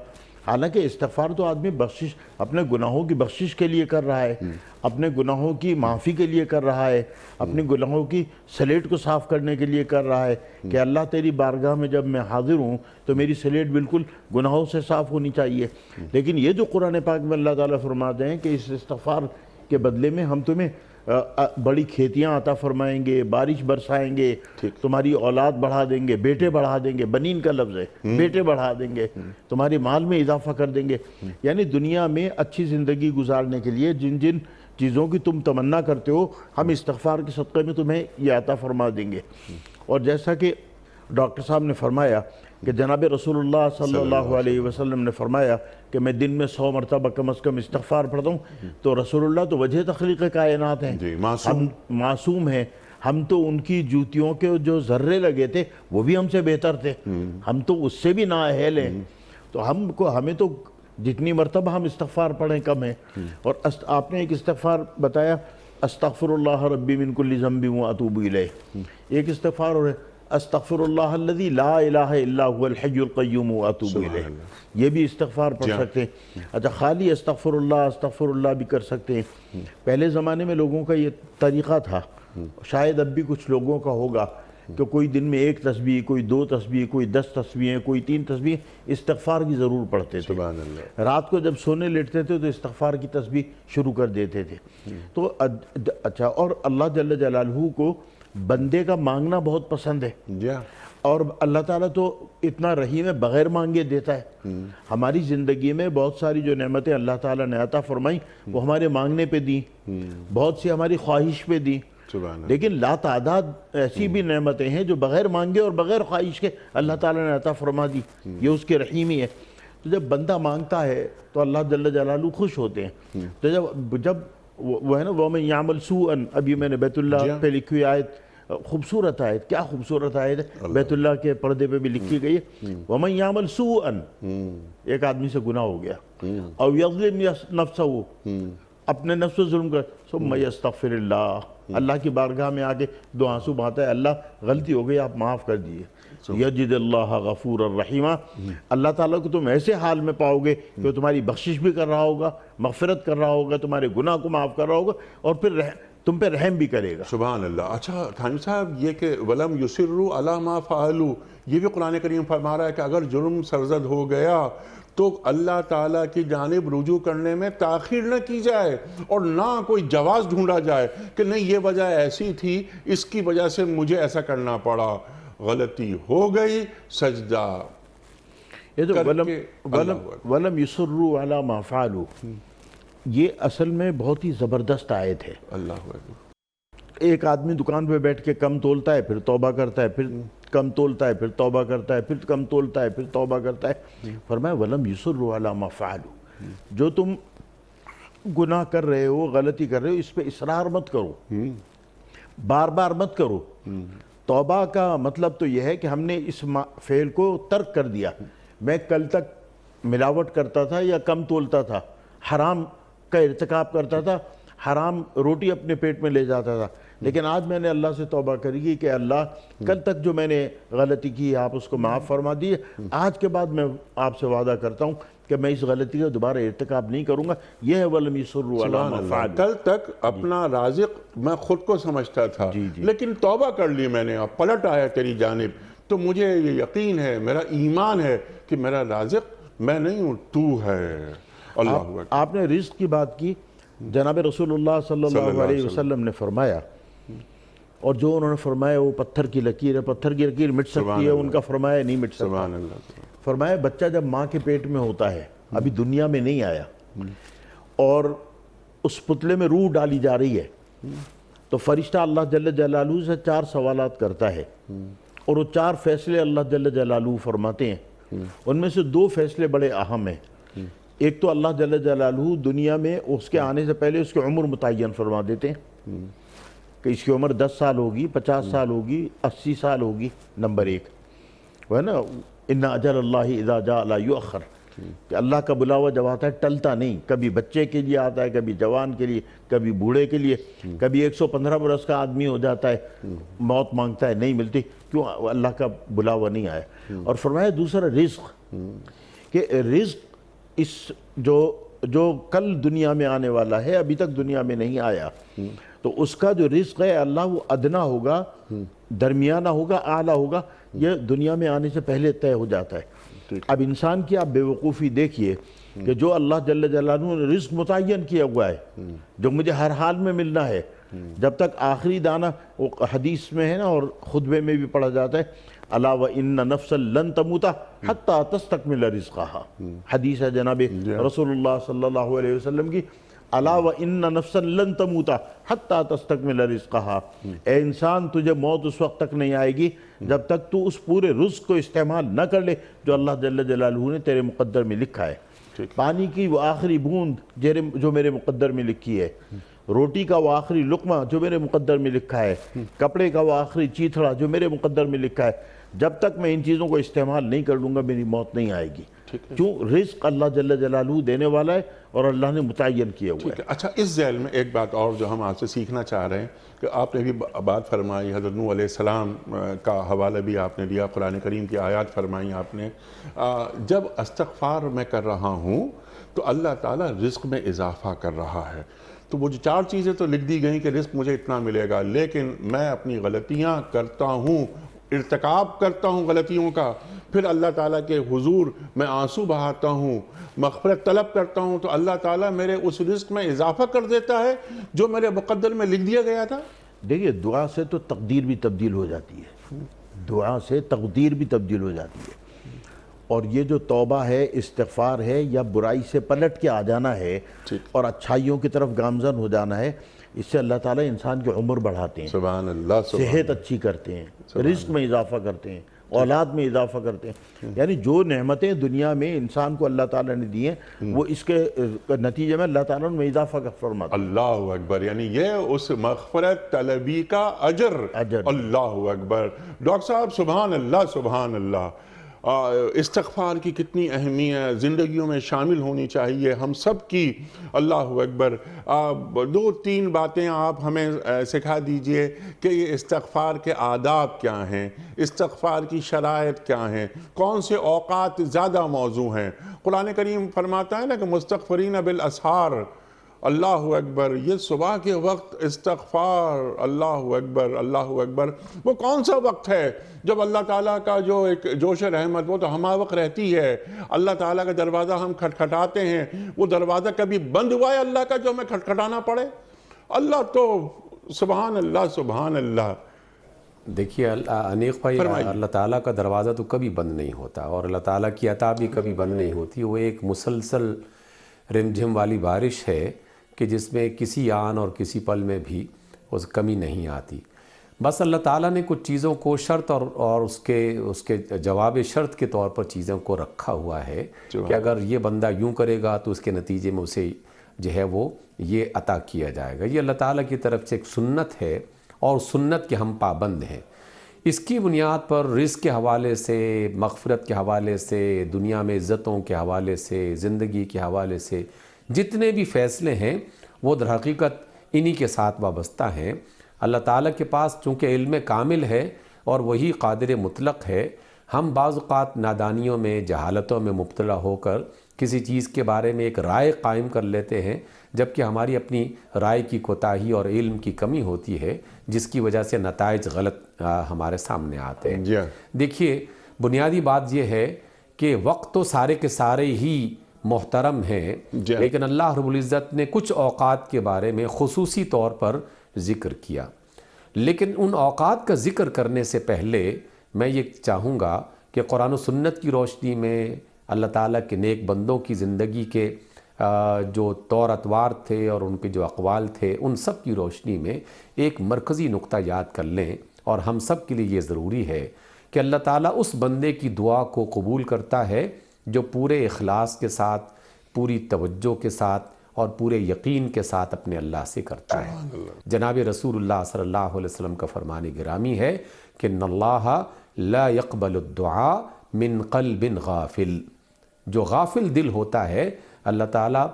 Speaker 2: حالانکہ استغفار تو آدمی بخشش اپنے گناہوں کی بخشش کے لیے کر رہا ہے، اپنے گناہوں کی معافی کے لیے کر رہا ہے، اپنے گناہوں کی سلیٹ کو صاف کرنے کے لیے کر رہا ہے کہ اللہ تیری بارگاہ میں جب میں حاضر ہوں تو میری سلیٹ بالکل گناہوں سے صاف ہونی چاہیے۔ لیکن یہ جو قرآن پاک میں اللہ تعالیٰ فرماتے ہیں کہ اس استغفار کے بدلے میں ہم تمہیں بڑی کھیتیاں عطا فرمائیں گے، بارش برسائیں گے، تمہاری اولاد بڑھا دیں گے، بیٹے بڑھا دیں گے، بنین کا لفظ ہے، بیٹے بڑھا دیں گے، تمہاری مال میں اضافہ کر دیں گے، یعنی دنیا میں اچھی زندگی گزارنے کے لیے جن جن چیزوں کی تم تمنا کرتے ہو ہم استغفار کے صدقے میں تمہیں یہ عطا فرما دیں گے۔ اور جیسا کہ ڈاکٹر صاحب نے فرمایا کہ جناب رسول اللہ صلی اللہ علیہ وسلم نے فرمایا کہ میں دن میں 100 مرتبہ کم از کم استغفار پڑھتا ہوں، تو رسول اللہ تو وجہ تخلیق کائنات ہیں، ہم معصوم ہیں، ہم تو ان کی جوتیوں کے جو ذرے لگے تھے وہ بھی ہم سے بہتر تھے، ہم تو اس سے بھی نااہل ہیں، تو ہمیں تو جتنی مرتبہ ہم استغفار پڑھیں کم ہے۔ اور آپ نے ایک استغفار بتایا، استغفر اللہ ربی من کل ذنب واتوب الیہ، ایک استغفار اور استغفر اللہ الذی لا الہ الا هو الحی القیوم واتوب الیہ، یہ بھی استغفار پڑھ سکتے ہیں۔ اچھا، خالی استغفر اللہ بھی کر سکتے ہیں۔ پہلے زمانے میں لوگوں کا یہ طریقہ تھا، شاید اب بھی کچھ لوگوں کا ہوگا، کہ کوئی دن میں 1 تسبیح، کوئی 2 تسبیح، کوئی 10 تسبیحیں، کوئی 3 تسبیح استغفار کی ضرور پڑھتے تھے۔ رات کو جب سونے لیٹتے تھے تو استغفار کی تسبیح شروع کر دیتے تھے۔ تو اچھا، اور اللہ جل جلالہ کو بندے کا مانگنا بہت پسند ہے، اور اللہ تعالیٰ تو اتنا رحیم ہے، بغیر مانگے دیتا ہے۔ ہماری زندگی میں بہت ساری جو نعمتیں اللہ تعالیٰ نے عطا فرمائیں وہ ہمارے مانگنے پہ دی، بہت سی ہماری خواہش پہ دی، لیکن لا تعداد ایسی بھی نعمتیں ہیں جو بغیر مانگے اور بغیر خواہش کے اللہ تعالیٰ نے عطا فرما دی، یہ اس کے رحیمی ہے۔ تو جب بندہ مانگتا ہے تو اللہ جل جلالہ خوش ہوتے ہیں۔ تو جب وہ ہے نا وَمَن يَعْمَلْ سُوءًا، ابھی میں نے بیت اللہ پہ لکھی ہوئی آیت، خوبصورت آیت، کیا خوبصورت آیت ہے، بیت اللہ کے پردے پہ بھی لکھی گئی ہے، وَمَن يَعْمَلْ سُوءًا، ایک آدمی سے گناہ ہو گیا، اور يَظْلِمْ نَفْسَهُ، اپنے نفس سے ظلم کر، ثُمَّ يَسْتَغْفِرِ اللَّهِ، اللہ کی بارگاہ میں آگے 2 آنسو بہاتا ہے، اللہ غلطی ہو گئی آپ معاف کر دیجئے، یجد اللہ غفور الرحیم، اللہ تعالیٰ کو تم ایسے حال میں پاؤ گے کہ وہ تمہاری بخشش بھی کر رہا ہوگا، مغفرت کر رہا ہوگا، تمہارے گناہ کو معاف کر رہا ہوگا، اور پھر تم پہ رحم بھی کرے گا۔
Speaker 1: سبحان اللہ۔ اچھا تھانوی صاحب، یہ کہ وَلَمْ يُصِرُّوا عَلَى مَا فَعَلُوا، یہ بھی قرآن کریم فرما رہا ہے کہ اگر جرم سرزد ہو گیا تو اللہ تعالیٰ کی جانب رجوع کرنے میں تاخیر نہ کی جائے، اور نہ کوئی جواز ڈھونڈا جائے کہ نہیں یہ وجہ ایسی تھی، اس کی وجہ سے مجھے ایسا کرنا پڑا، غلطی ہو گئی، سجدہ
Speaker 2: یہ تو
Speaker 1: کر کے
Speaker 2: وَلَمْ يُصِرُّوا عَلَى مَا فَعَلُوا، یہ اصل میں بہت ہی زبردست آیت ہے۔
Speaker 1: اللہ اکبر۔
Speaker 2: ایک آدمی دکان پہ بیٹھ کے کم تولتا ہے، پھر توبہ کرتا ہے، پھر کم تولتا ہے، پھر توبہ کرتا ہے، پھر کم تولتا ہے، پھر توبہ کرتا ہے۔ فرمایا وَلَمْ يُصِرُّوا عَلَى مَا فَعَلُوا، جو تم گناہ کر رہے ہو، غلطی کر رہے ہو، اس پہ اصرار مت کرو، بار بار مت کرو۔ توبہ کا مطلب تو یہ ہے کہ ہم نے اس فعل کو ترک کر دیا۔ میں کل تک ملاوٹ کرتا تھا یا کم تولتا تھا، حرام کا ارتکاب کرتا تھا، حرام روٹی اپنے پیٹ میں لے جاتا تھا، لیکن آج میں نے اللہ سے توبہ کری کہ اللہ کل تک جو میں نے غلطی کی آپ اس کو معاف فرما دیے، آج کے بعد میں آپ سے وعدہ کرتا ہوں کہ میں اس غلطی کا دوبارہ ارتکاب نہیں کروں گا۔ یہ ہے وَلَمْ يُصِرُّوا عَلَى مَا فَعَلُوا۔
Speaker 1: کل تک اپنا رازق میں خود کو سمجھتا تھا، لیکن توبہ کر لی میں نے، اب پلٹ آیا تیری جانب، تو مجھے یہ یقین ہے، میرا ایمان ہے کہ میرا رازق میں نہیں ہوں، تو ہے۔ اللہ اکبر۔
Speaker 2: آپ نے رزق کی بات کی، جناب رسول اللہ صلی اللہ علیہ وسلم نے فرمایا، اور جو انہوں نے فرمایا وہ پتھر کی لکیر ہے، پتھر کی لکیر مٹ سکتی ہے، ان کا فرمایا نہیں مٹ سکتا۔ فرمایا بچہ جب ماں کے پیٹ میں ہوتا ہے، ابھی دنیا میں نہیں آیا، اور اس پتلے میں روح ڈالی جا رہی ہے، تو فرشتہ اللہ جل جلالہ سے 4 سوالات کرتا ہے، اور وہ 4 فیصلے اللہ جل جلالہ فرماتے ہیں۔ ان میں سے 2 فیصلے بڑے اہم ہیں۔ ایک تو اللہ جل جلالہ دنیا میں اس کے آنے سے پہلے اس کی عمر متعین فرما دیتے ہیں کہ اس کی عمر 10 سال ہوگی، 50 سال ہوگی، 80 سال ہوگی، نمبر 1 وہ ہے نا ان اجل اللہ اذا جاء لا یؤخر، کہ اللہ کا بلاوا جب آتا ہے ٹلتا نہیں، کبھی بچے کے لیے آتا ہے، کبھی جوان کے لیے، کبھی بوڑھے کے لیے، کبھی 115 برس کا آدمی ہو جاتا ہے، موت مانگتا ہے نہیں ملتی، کیوں؟ اللہ کا بلاوا نہیں آیا۔ اور فرمایا دوسرا رزق، کہ رزق اس جو کل دنیا میں آنے والا ہے، ابھی تک دنیا میں نہیں آیا، تو اس کا جو رزق ہے اللہ وہ ادنا ہوگا، درمیانہ ہوگا، اعلیٰ ہوگا، یہ دنیا میں آنے سے پہلے طے ہو جاتا ہے۔ اب انسان کی آپ بے وقوفی دیکھیے کہ جو اللہ جل جلالہ نے رزق متعین کیا ہوا ہے، جو مجھے ہر حال میں ملنا ہے، جب تک آخری دانہ، وہ حدیث میں ہے نا اور خطبے میں بھی پڑھا جاتا ہے، الا وان نفسا لن تموت حتی تستکمل رزقہا، حدیث ہے جناب رسول اللہ صلی اللہ علیہ وسلم کی، الا وان نفسا لن تموت حتی تستکمل رزقہا، اے انسان تجھے موت اس وقت تک نہیں آئے گی جب تک تو اس پورے رزق کو استعمال نہ کر لے جو اللہ جل جلالہ نے تیرے مقدر میں لکھا ہے۔ پانی کی وہ آخری بوند جو میرے مقدر میں لکھی ہے، روٹی کا وہ آخری لقمہ جو میرے مقدر میں لکھا ہے، کپڑے کا وہ آخری چیتھڑا جو میرے مقدر میں لکھا ہے، جب تک میں ان چیزوں کو استعمال نہیں کر لوں گا میری موت نہیں آئے گی۔ کیوں؟ رزق اللہ جل جلالہ دینے والا ہے اور اللہ نے متعین کیا ہوا ہے۔
Speaker 1: اچھا، اس ذیل میں ایک بات اور جو ہم آپ سے سیکھنا چاہ رہے ہیں کہ آپ نے بھی بات فرمائی، حضرت نوح علیہ السلام کا حوالہ بھی آپ نے دیا، قرآن کریم کی آیات فرمائی آپ نے۔ جب استغفار میں کر رہا ہوں تو اللہ تعالیٰ رزق میں اضافہ کر رہا ہے، تو وہ جو 4 چیزیں تو لکھ دی گئیں کہ رزق مجھے اتنا ملے گا، لیکن میں اپنی غلطیاں کرتا ہوں، ارتکاب کرتا ہوں غلطیوں کا، پھر اللہ تعالیٰ کے حضور میں آنسو بہاتا ہوں، مغفرت طلب کرتا ہوں، تو اللہ تعالیٰ میرے اس رزق میں اضافہ کر دیتا ہے جو میرے مقدر میں لکھ دیا گیا تھا۔
Speaker 2: دیکھیے، دعا سے تو تقدیر بھی تبدیل ہو جاتی ہے، دعا سے تقدیر بھی تبدیل ہو جاتی ہے، اور یہ جو توبہ ہے، استغفار ہے، یا برائی سے پلٹ کے آ جانا ہے اور اچھائیوں کی طرف گامزن ہو جانا ہے، اس سے اللہ تعالیٰ انسان کی عمر بڑھاتے ہیں،
Speaker 1: سبحان اللہ،
Speaker 2: صحت اچھی کرتے ہیں، رزق میں اضافہ کرتے ہیں، اولاد میں اضافہ کرتے ہیں، یعنی جو نعمتیں دنیا میں انسان کو اللہ تعالیٰ نے دی ہیں وہ اس کے نتیجے میں اللہ تعالیٰ نے اضافہ فرماتا ہے۔
Speaker 1: اللہ اکبر، یعنی یہ اس مغفرت طلبی کا اجر۔ اللہ اکبر۔ ڈاکٹر صاحب، سبحان اللہ، سبحان اللہ۔ استغفار کی کتنی اہمیت زندگیوں میں شامل ہونی چاہیے ہم سب کی۔ اللہ اکبر۔ 2-3 باتیں آپ ہمیں سکھا دیجئے کہ یہ استغفار کے آداب کیا ہیں، استغفار کی شرائط کیا ہیں، کون سے اوقات زیادہ موضوع ہیں۔ قرآن کریم فرماتا ہے نا کہ مستغفرین بالاسحار، اللہ اکبر، یہ صبح کے وقت استغفار، اللہ اکبر، اللہ اکبر۔ وہ کون سا وقت ہے جب اللہ تعالیٰ کا جو ایک جوش رحمت وہ تو ہمہ وقت رہتی ہے، اللہ تعالیٰ کا دروازہ ہم کھٹکھٹاتے ہیں، وہ دروازہ کبھی بند ہوا ہے اللہ کا جو ہمیں کھٹکھٹانا پڑے؟ اللہ تو سبحان اللہ، سبحان اللہ۔
Speaker 3: دیکھیے انیق بھائی، اللہ تعالیٰ کا دروازہ تو کبھی بند نہیں ہوتا، اور اللہ تعالیٰ کی عطا بھی کبھی بند نہیں ہوتی۔ وہ ایک مسلسل رم جھم والی بارش ہے کہ جس میں کسی آن اور کسی پل میں بھی اس کمی نہیں آتی۔ بس اللہ تعالیٰ نے کچھ چیزوں کو شرط اور اس کے جواب شرط کے طور پر چیزوں کو رکھا ہوا ہے کہ اگر یہ بندہ یوں کرے گا تو اس کے نتیجے میں اسے جو ہے وہ یہ عطا کیا جائے گا۔ یہ اللہ تعالیٰ کی طرف سے ایک سنت ہے اور سنت کے ہم پابند ہیں۔ اس کی بنیاد پر رزق کے حوالے سے، مغفرت کے حوالے سے، دنیا میں عزتوں کے حوالے سے، زندگی کے حوالے سے جتنے بھی فیصلے ہیں وہ در حقیقت انہی کے ساتھ وابستہ ہیں۔ اللہ تعالیٰ کے پاس چونکہ علم کامل ہے اور وہی قادر مطلق ہے، ہم بعض اوقات نادانیوں میں، جہالتوں میں مبتلا ہو کر کسی چیز کے بارے میں ایک رائے قائم کر لیتے ہیں، جبکہ ہماری اپنی رائے کی کوتاہی اور علم کی کمی ہوتی ہے، جس کی وجہ سے نتائج غلط ہمارے سامنے آتے ہیں۔ دیکھیے، بنیادی بات یہ ہے کہ وقت تو سارے کے سارے ہی محترم ہیں، لیکن اللہ رب العزت نے کچھ اوقات کے بارے میں خصوصی طور پر ذکر کیا۔ لیکن ان اوقات کا ذکر کرنے سے پہلے میں یہ چاہوں گا کہ قرآن و سنت کی روشنی میں اللہ تعالیٰ کے نیک بندوں کی زندگی کے جو طور اطوار تھے اور ان کے جو اقوال تھے، ان سب کی روشنی میں ایک مرکزی نقطہ یاد کر لیں، اور ہم سب کے لیے یہ ضروری ہے کہ اللہ تعالیٰ اس بندے کی دعا کو قبول کرتا ہے جو پورے اخلاص کے ساتھ، پوری توجہ کے ساتھ اور پورے یقین کے ساتھ اپنے اللہ سے کرتا ہے۔ جناب رسول اللہ صلی اللہ علیہ وسلم کا فرمان گرامی ہے کہ ان اللہ لا يقبل الدعاء من قلب غافل، جو غافل دل ہوتا ہے اللہ تعالیٰ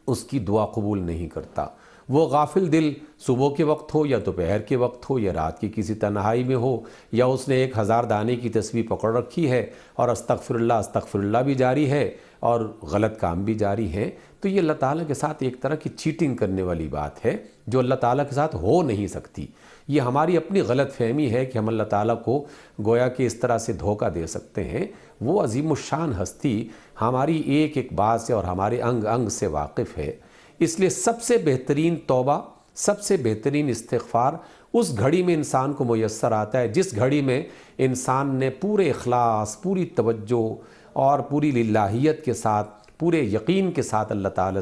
Speaker 3: اس کی دعا قبول نہیں کرتا۔ وہ غافل دل صبح کے وقت ہو یا دوپہر کے وقت ہو یا رات کی کسی تنہائی میں ہو، یا اس نے 1000 دانے کی تسبیح پکڑ رکھی ہے اور استغفر اللہ بھی جاری ہے اور غلط کام بھی جاری ہے، تو یہ اللہ تعالیٰ کے ساتھ ایک طرح کی چیٹنگ کرنے والی بات ہے جو اللہ تعالیٰ کے ساتھ ہو نہیں سکتی۔ یہ ہماری اپنی غلط فہمی ہے کہ ہم اللہ تعالیٰ کو گویا کہ اس طرح سے دھوکہ دے سکتے ہیں۔ وہ عظیم الشان ہستی ہماری ایک ایک بات سے اور ہمارے انگ انگ سے واقف ہے۔ اس لیے سب سے بہترین توبہ، سب سے بہترین استغفار اس گھڑی میں انسان کو میسر آتا ہے جس گھڑی میں انسان نے پورے اخلاص، پوری توجہ اور پوری للہیت کے ساتھ، پورے یقین کے ساتھ اللہ تعالیٰ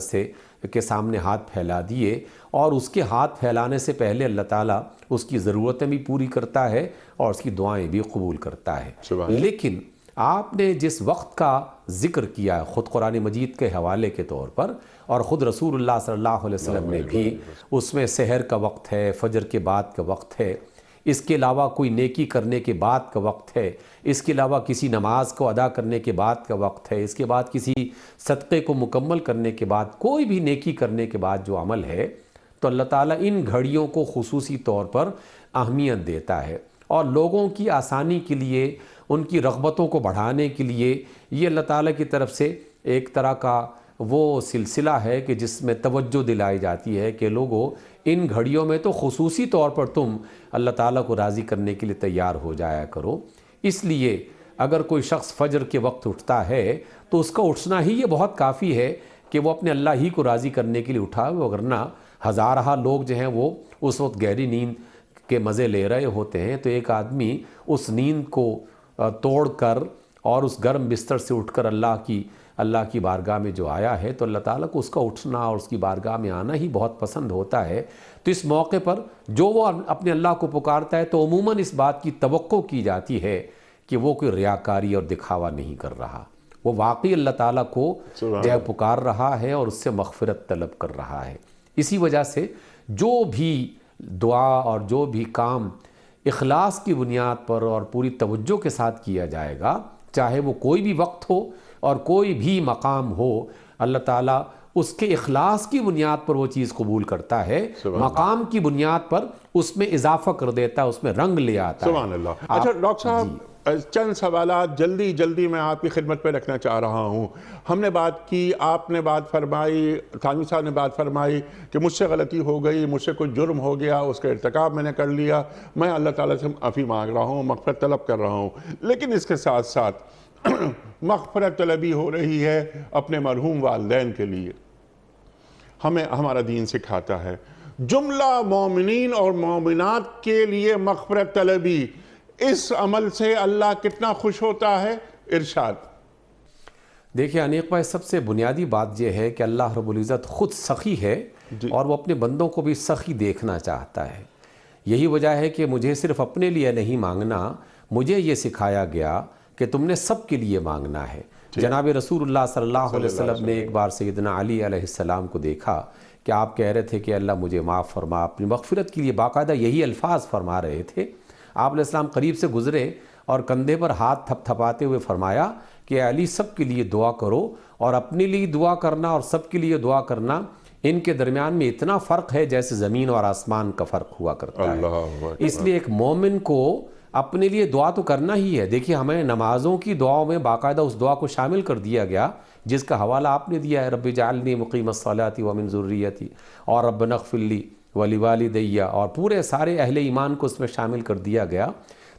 Speaker 3: کے سامنے ہاتھ پھیلا دیے، اور اس کے ہاتھ پھیلانے سے پہلے اللہ تعالیٰ اس کی ضرورتیں بھی پوری کرتا ہے اور اس کی دعائیں بھی قبول کرتا ہے۔ لیکن آپ نے جس وقت کا ذکر کیا خود قرآن مجید کے حوالے کے طور پر، اور خود رسول اللہ صلی اللہ علیہ وسلم نے بھی اس میں سحر کا وقت ہے، فجر کے بعد کا وقت ہے، اس کے علاوہ کوئی نیکی کرنے کے بعد کا وقت ہے، اس کے علاوہ کسی نماز کو ادا کرنے کے بعد کا وقت ہے، اس کے بعد کسی صدقے کو مکمل کرنے کے بعد، کوئی بھی نیکی کرنے کے بعد جو عمل ہے، تو اللہ تعالیٰ ان گھڑیوں کو خصوصی طور پر اہمیت دیتا ہے، اور لوگوں کی آسانی کے لیے، ان کی رغبتوں کو بڑھانے کے لیے یہ اللہ تعالیٰ کی طرف سے ایک طرح کا وہ سلسلہ ہے کہ جس میں توجہ دلائی جاتی ہے کہ لوگوں ان گھڑیوں میں تو خصوصی طور پر تم اللہ تعالیٰ کو راضی کرنے کے لیے تیار ہو جایا کرو۔ اس لیے اگر کوئی شخص فجر کے وقت اٹھتا ہے تو اس کا اٹھنا ہی یہ بہت کافی ہے کہ وہ اپنے اللہ ہی کو راضی کرنے کے لیے اٹھا، ورنہ ہزارہ لوگ جو ہیں وہ اس وقت گہری نیند کے مزے لے رہے ہوتے ہیں، تو ایک آدمی اس نیند کو توڑ کر اور اس گرم بستر سے اٹھ کر اللہ کی بارگاہ میں جو آیا ہے، تو اللہ تعالیٰ کو اس کا اٹھنا اور اس کی بارگاہ میں آنا ہی بہت پسند ہوتا ہے۔ تو اس موقع پر جو وہ اپنے اللہ کو پکارتا ہے تو عموماً اس بات کی توقع کی جاتی ہے کہ وہ کوئی ریاکاری اور دکھاوا نہیں کر رہا، وہ واقعی اللہ تعالیٰ کو جو پکار رہا ہے اور اس سے مغفرت طلب کر رہا ہے۔ اسی وجہ سے جو بھی دعا اور جو بھی کام اخلاص کی بنیاد پر اور پوری توجہ کے ساتھ کیا جائے گا، چاہے وہ کوئی بھی وقت ہو اور کوئی بھی مقام ہو، اللہ تعالیٰ اس کے اخلاص کی بنیاد پر وہ چیز قبول کرتا ہے، مقام کی بنیاد پر اس میں اضافہ کر دیتا ہے، اس میں رنگ لے آتا ہے۔
Speaker 1: سبحان اللہ۔ اچھا ڈاکٹر صاحب، چند سوالات جلدی میں آپ کی خدمت پہ رکھنا چاہ رہا ہوں۔ ہم نے بات کی، آپ نے بات فرمائی، تھانوی صاحب نے بات فرمائی کہ مجھ سے غلطی ہو گئی، مجھ سے کوئی جرم ہو گیا، اس کا ارتکاب میں نے کر لیا، میں اللہ تعالیٰ سے معافی مانگ رہا ہوں، مغفرت طلب کر رہا ہوں، لیکن اس کے ساتھ ساتھ مغفرت طلبی ہو رہی ہے اپنے مرحوم والدین کے لیے۔ ہمیں ہمارا دین سکھاتا ہے جملہ مومنین اور مومنات کے لیے مغفرت طلبی، اس عمل سے اللہ کتنا خوش ہوتا ہے، ارشاد۔
Speaker 3: دیکھیں انیق بھائی، سب سے بنیادی بات یہ ہے کہ اللہ رب العزت خود سخی ہے اور وہ اپنے بندوں کو بھی سخی دیکھنا چاہتا ہے۔ یہی وجہ ہے کہ مجھے صرف اپنے لیے نہیں مانگنا، مجھے یہ سکھایا گیا کہ تم نے سب کے لیے مانگنا ہے۔ جناب رسول اللہ صلی اللہ علیہ وسلم نے ایک بار سیدنا علی علیہ السلام کو دیکھا کہ آپ کہہ رہے تھے کہ اللہ مجھے معاف فرما، اپنی مغفرت کے لیے باقاعدہ یہی الفاظ فرما رہے تھے۔ آپ علیہ السلام قریب سے گزرے اور کندھے پر ہاتھ تھپ تھپاتے ہوئے فرمایا کہ علی سب کے لیے دعا کرو، اور اپنے لیے دعا کرنا اور سب کے لیے دعا کرنا، ان کے درمیان میں اتنا فرق ہے جیسے زمین اور آسمان کا فرق ہوا کرتا ہے۔ اس لیے ایک مومن کو اپنے لیے دعا تو کرنا ہی ہے۔ دیکھیے ہمیں نمازوں کی دعاؤں میں باقاعدہ اس دعا کو شامل کر دیا گیا جس کا حوالہ آپ نے دیا ہے، رب اجعلنی مقیم الصلاۃ ومن ذریتی، اور ربنا اغفر لی ولوالدی، اور پورے سارے اہل ایمان کو اس میں شامل کر دیا گیا۔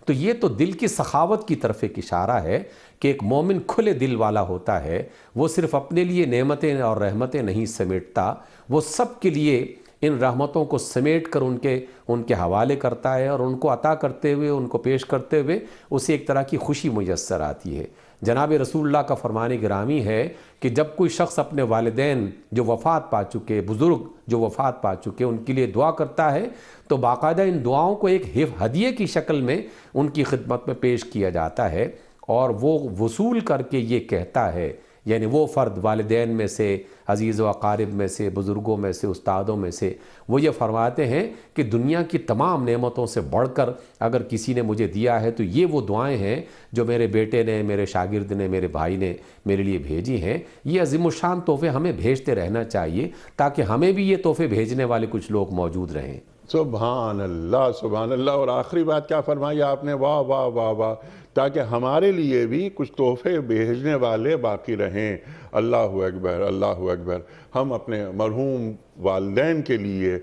Speaker 3: تو یہ تو دل کی سخاوت کی طرف ایک اشارہ ہے کہ ایک مومن کھلے دل والا ہوتا ہے، وہ صرف اپنے لیے نعمتیں اور رحمتیں نہیں سمیٹتا، وہ سب کے لیے ان رحمتوں کو سمیٹ کر ان کے حوالے کرتا ہے، اور ان کو عطا کرتے ہوئے، ان کو پیش کرتے ہوئے اسے ایک طرح کی خوشی میسر آتی ہے۔ جناب رسول اللہ کا فرمان گرامی ہے کہ جب کوئی شخص اپنے والدین جو وفات پا چکے، بزرگ جو وفات پا چکے، ان کے لیے دعا کرتا ہے تو باقاعدہ ان دعاؤں کو ایک ہدیے کی شکل میں ان کی خدمت میں پیش کیا جاتا ہے، اور وہ وصول کر کے یہ کہتا ہے یعنی وہ فرد والدین میں سے، عزیز و اقارب میں سے، بزرگوں میں سے، استادوں میں سے، وہ یہ فرماتے ہیں کہ دنیا کی تمام نعمتوں سے بڑھ کر اگر کسی نے مجھے دیا ہے تو یہ وہ دعائیں ہیں جو میرے بیٹے نے، میرے شاگرد نے، میرے بھائی نے میرے لیے بھیجی ہیں۔ یہ عظیم الشان تحفے ہمیں بھیجتے رہنا چاہیے تاکہ ہمیں بھی یہ تحفے بھیجنے والے کچھ لوگ موجود رہیں۔
Speaker 1: سبحان اللہ، سبحان اللہ۔ اور آخری بات کیا فرمائی آپ نے؟ واہ واہ واہ واہ، تاکہ ہمارے لیے بھی کچھ تحفے بھیجنے والے باقی رہیں۔ اللہ اکبر، اللہ اکبر۔ ہم اپنے مرحوم والدین کے لیے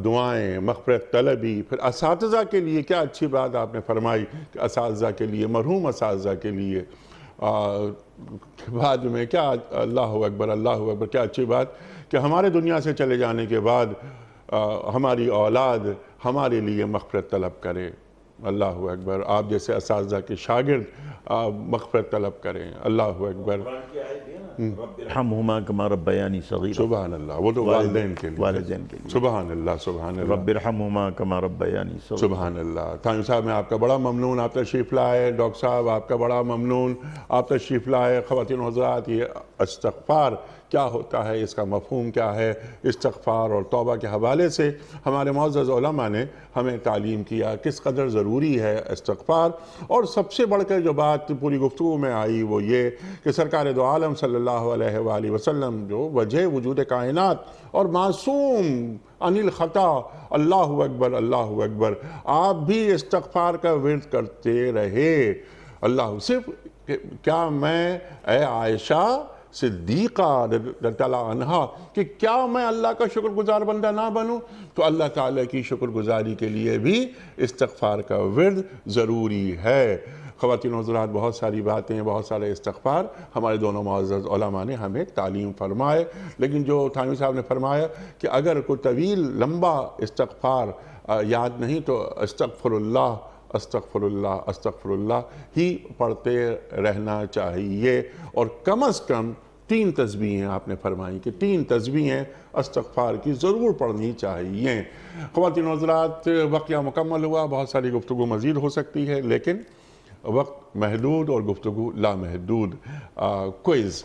Speaker 1: دعائیں، مغفرت طلبی، پھر اساتذہ کے لیے، کیا اچھی بات آپ نے فرمائی کہ اساتذہ کے لیے، مرحوم اساتذہ کے لیے بعد میں کیا، اللہ اکبر، اللہ اکبر، کیا اچھی بات کہ ہمارے دنیا سے چلے جانے کے بعد ہماری اولاد ہمارے لیے مغفرت طلب کرے۔ اللہ اکبر، آپ جیسے اساتذہ کے شاگرد مغفرت طلب کریں۔ اللہ اکبر۔
Speaker 2: رب ارحمہما کما ربیانی صغیرا۔
Speaker 1: سبحان اللہ، وہ تو والدین کے لیے،
Speaker 2: والدین کے لیے۔
Speaker 1: سبحان اللہ، سبحان اللہ،
Speaker 2: رب ارحمہما کما ربیانی صغیرا۔
Speaker 1: سبحان اللہ۔ تھانوی صاحب میں آپ کا بڑا ممنون، آپ تشریف لائے۔ ڈاکٹر صاحب آپ کا بڑا ممنون، آپ تشریف لائے۔ خواتین و حضرات، یہ استغفار کیا ہوتا ہے، اس کا مفہوم کیا ہے، استغفار اور توبہ کے حوالے سے ہمارے معزز علماء نے ہمیں تعلیم کیا کس قدر ضروری ہے استغفار۔ اور سب سے بڑھ کر جو بات پوری گفتگو میں آئی وہ یہ کہ سرکار دو عالم صلی اللہ علیہ وآلہ وسلم جو وجہ وجود کائنات اور معصوم عن الخطا، اللہ اکبر، اللہ اکبر، آپ بھی استغفار کا ورد کرتے رہے۔ اللہ، صرف کیا میں، اے عائشہ صدیقہ رضی اللہ عنہا، کہ کیا میں اللہ کا شکر گزار بندہ نہ بنوں؟ تو اللہ تعالیٰ کی شکر گزاری کے لیے بھی استغفار کا ورد ضروری ہے۔ خواتین و حضرات، بہت ساری باتیں، بہت سارے استغفار ہمارے دونوں معزز علماء نے ہمیں تعلیم فرمائے، لیکن جو تھانوی صاحب نے فرمایا کہ اگر کوئی طویل لمبا استغفار یاد نہیں تو استغفر اللہ، استغفر اللہ، استغفر اللہ ہی پڑھتے رہنا چاہیے۔ اور کم از کم 3 تسبیحیں آپ نے فرمائی کہ 3 تسبیحیں استغفار کی ضرور پڑھنی چاہیے۔ خواتین و حضرات، وقت مکمل ہوا، بہت ساری گفتگو مزید ہو سکتی ہے لیکن وقت محدود اور گفتگو لامحدود۔ کوئز،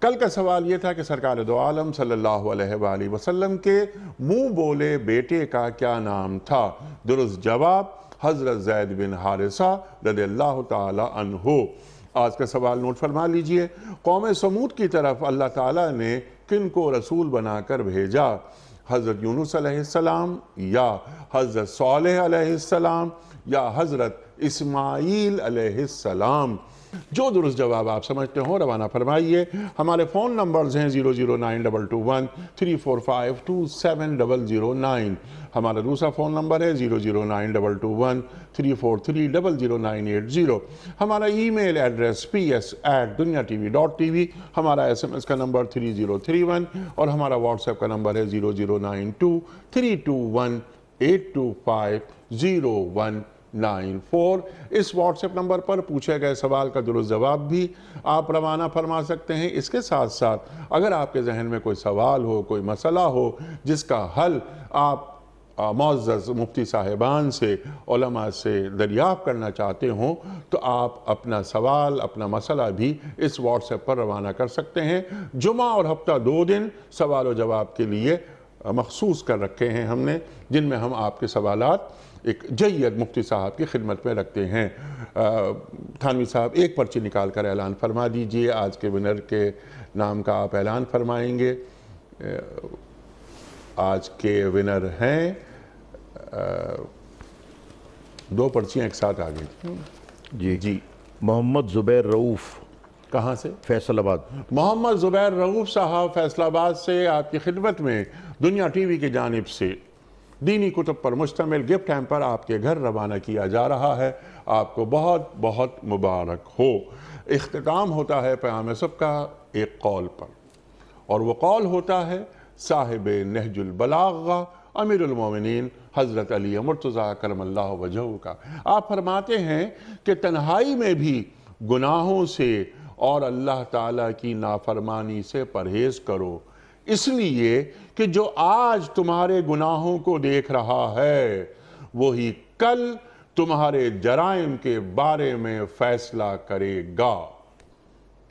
Speaker 1: کل کا سوال یہ تھا کہ سرکار دو عالم صلی اللہ علیہ وآلہ وسلم کے منہ بولے بیٹے کا کیا نام تھا؟ درست جواب حضرت زید بن حارثہ رضی اللہ تعالی عنہ۔ آج کا سوال نوٹ فرما لیجئے۔ قوم سمود کی طرف اللہ تعالیٰ نے کن کو رسول بنا کر بھیجا؟ حضرت یونس علیہ السلام، یا حضرت صالح علیہ السلام، یا حضرت اسماعیل علیہ السلام؟ جو درست جواب آپ سمجھتے ہوں روانہ فرمائیے۔ ہمارے فون نمبرز ہیں 0092213452709، ہمارا دوسرا فون نمبر ہے 009221343000980، ہمارا ای میل ایڈریس ps@dunyatv.tv، ہمارا SMS کا نمبر 3031، اور ہمارا واٹس ایپ کا نمبر ہے 009232182509194۔ اس واٹس ایپ نمبر پر پوچھے گئے سوال کا درست جواب بھی آپ روانہ فرما سکتے ہیں۔ اس کے ساتھ ساتھ اگر آپ کے ذہن میں کوئی سوال ہو، کوئی مسئلہ ہو جس کا حل آپ معزز مفتی صاحبان سے، علماء سے دریافت کرنا چاہتے ہوں تو آپ اپنا سوال، اپنا مسئلہ بھی اس واٹس ایپ پر روانہ کر سکتے ہیں۔ جمعہ اور ہفتہ 2 دن سوال و جواب کے لیے مخصوص کر رکھے ہیں ہم نے، جن میں ہم آپ کے سوالات ایک جید مفتی صاحب کی خدمت میں رکھتے ہیں۔ تھانوی صاحب ایک پرچی نکال کر اعلان فرما دیجئے، آج کے ونر کے نام کا آپ اعلان فرمائیں گے۔ آج کے ونر ہیں 2 پرچیاں ایک ساتھ آ گئی جی۔
Speaker 2: محمد زبیر رؤوف،
Speaker 1: کہاں سے؟
Speaker 2: فیصل آباد۔
Speaker 1: محمد زبیر رؤوف صاحب فیصل آباد سے آپ کی خدمت میں دنیا ٹی وی کی جانب سے دینی کتب پر مشتمل گفٹ ہیمپر آپ کے گھر روانہ کیا جا رہا ہے۔ آپ کو بہت بہت مبارک ہو۔ اختتام ہوتا ہے پیام سب کا ایک قول پر، اور وہ قول ہوتا ہے صاحب نہج البلاغہ امیر المومنین حضرت علی مرتضیٰ کرم اللہ وجہہ کا۔ آپ فرماتے ہیں کہ تنہائی میں بھی گناہوں سے اور اللہ تعالیٰ کی نافرمانی سے پرہیز کرو، اس لیے کہ جو آج تمہارے گناہوں کو دیکھ رہا ہے وہی کل تمہارے جرائم کے بارے میں فیصلہ کرے گا۔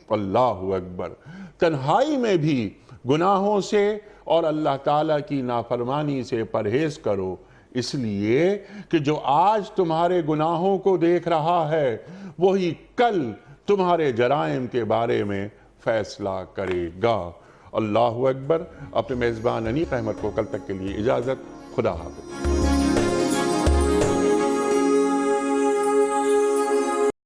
Speaker 1: اللہ اکبر۔ تنہائی میں بھی گناہوں سے اور اللہ تعالیٰ کی نافرمانی سے پرہیز کرو، اس لیے کہ جو آج تمہارے گناہوں کو دیکھ رہا ہے وہی کل تمہارے جرائم کے بارے میں فیصلہ کرے گا۔ اللہ اکبر۔ اپنے میزبان انیق احمد کو کل تک کے لیے اجازت، خدا حافظ۔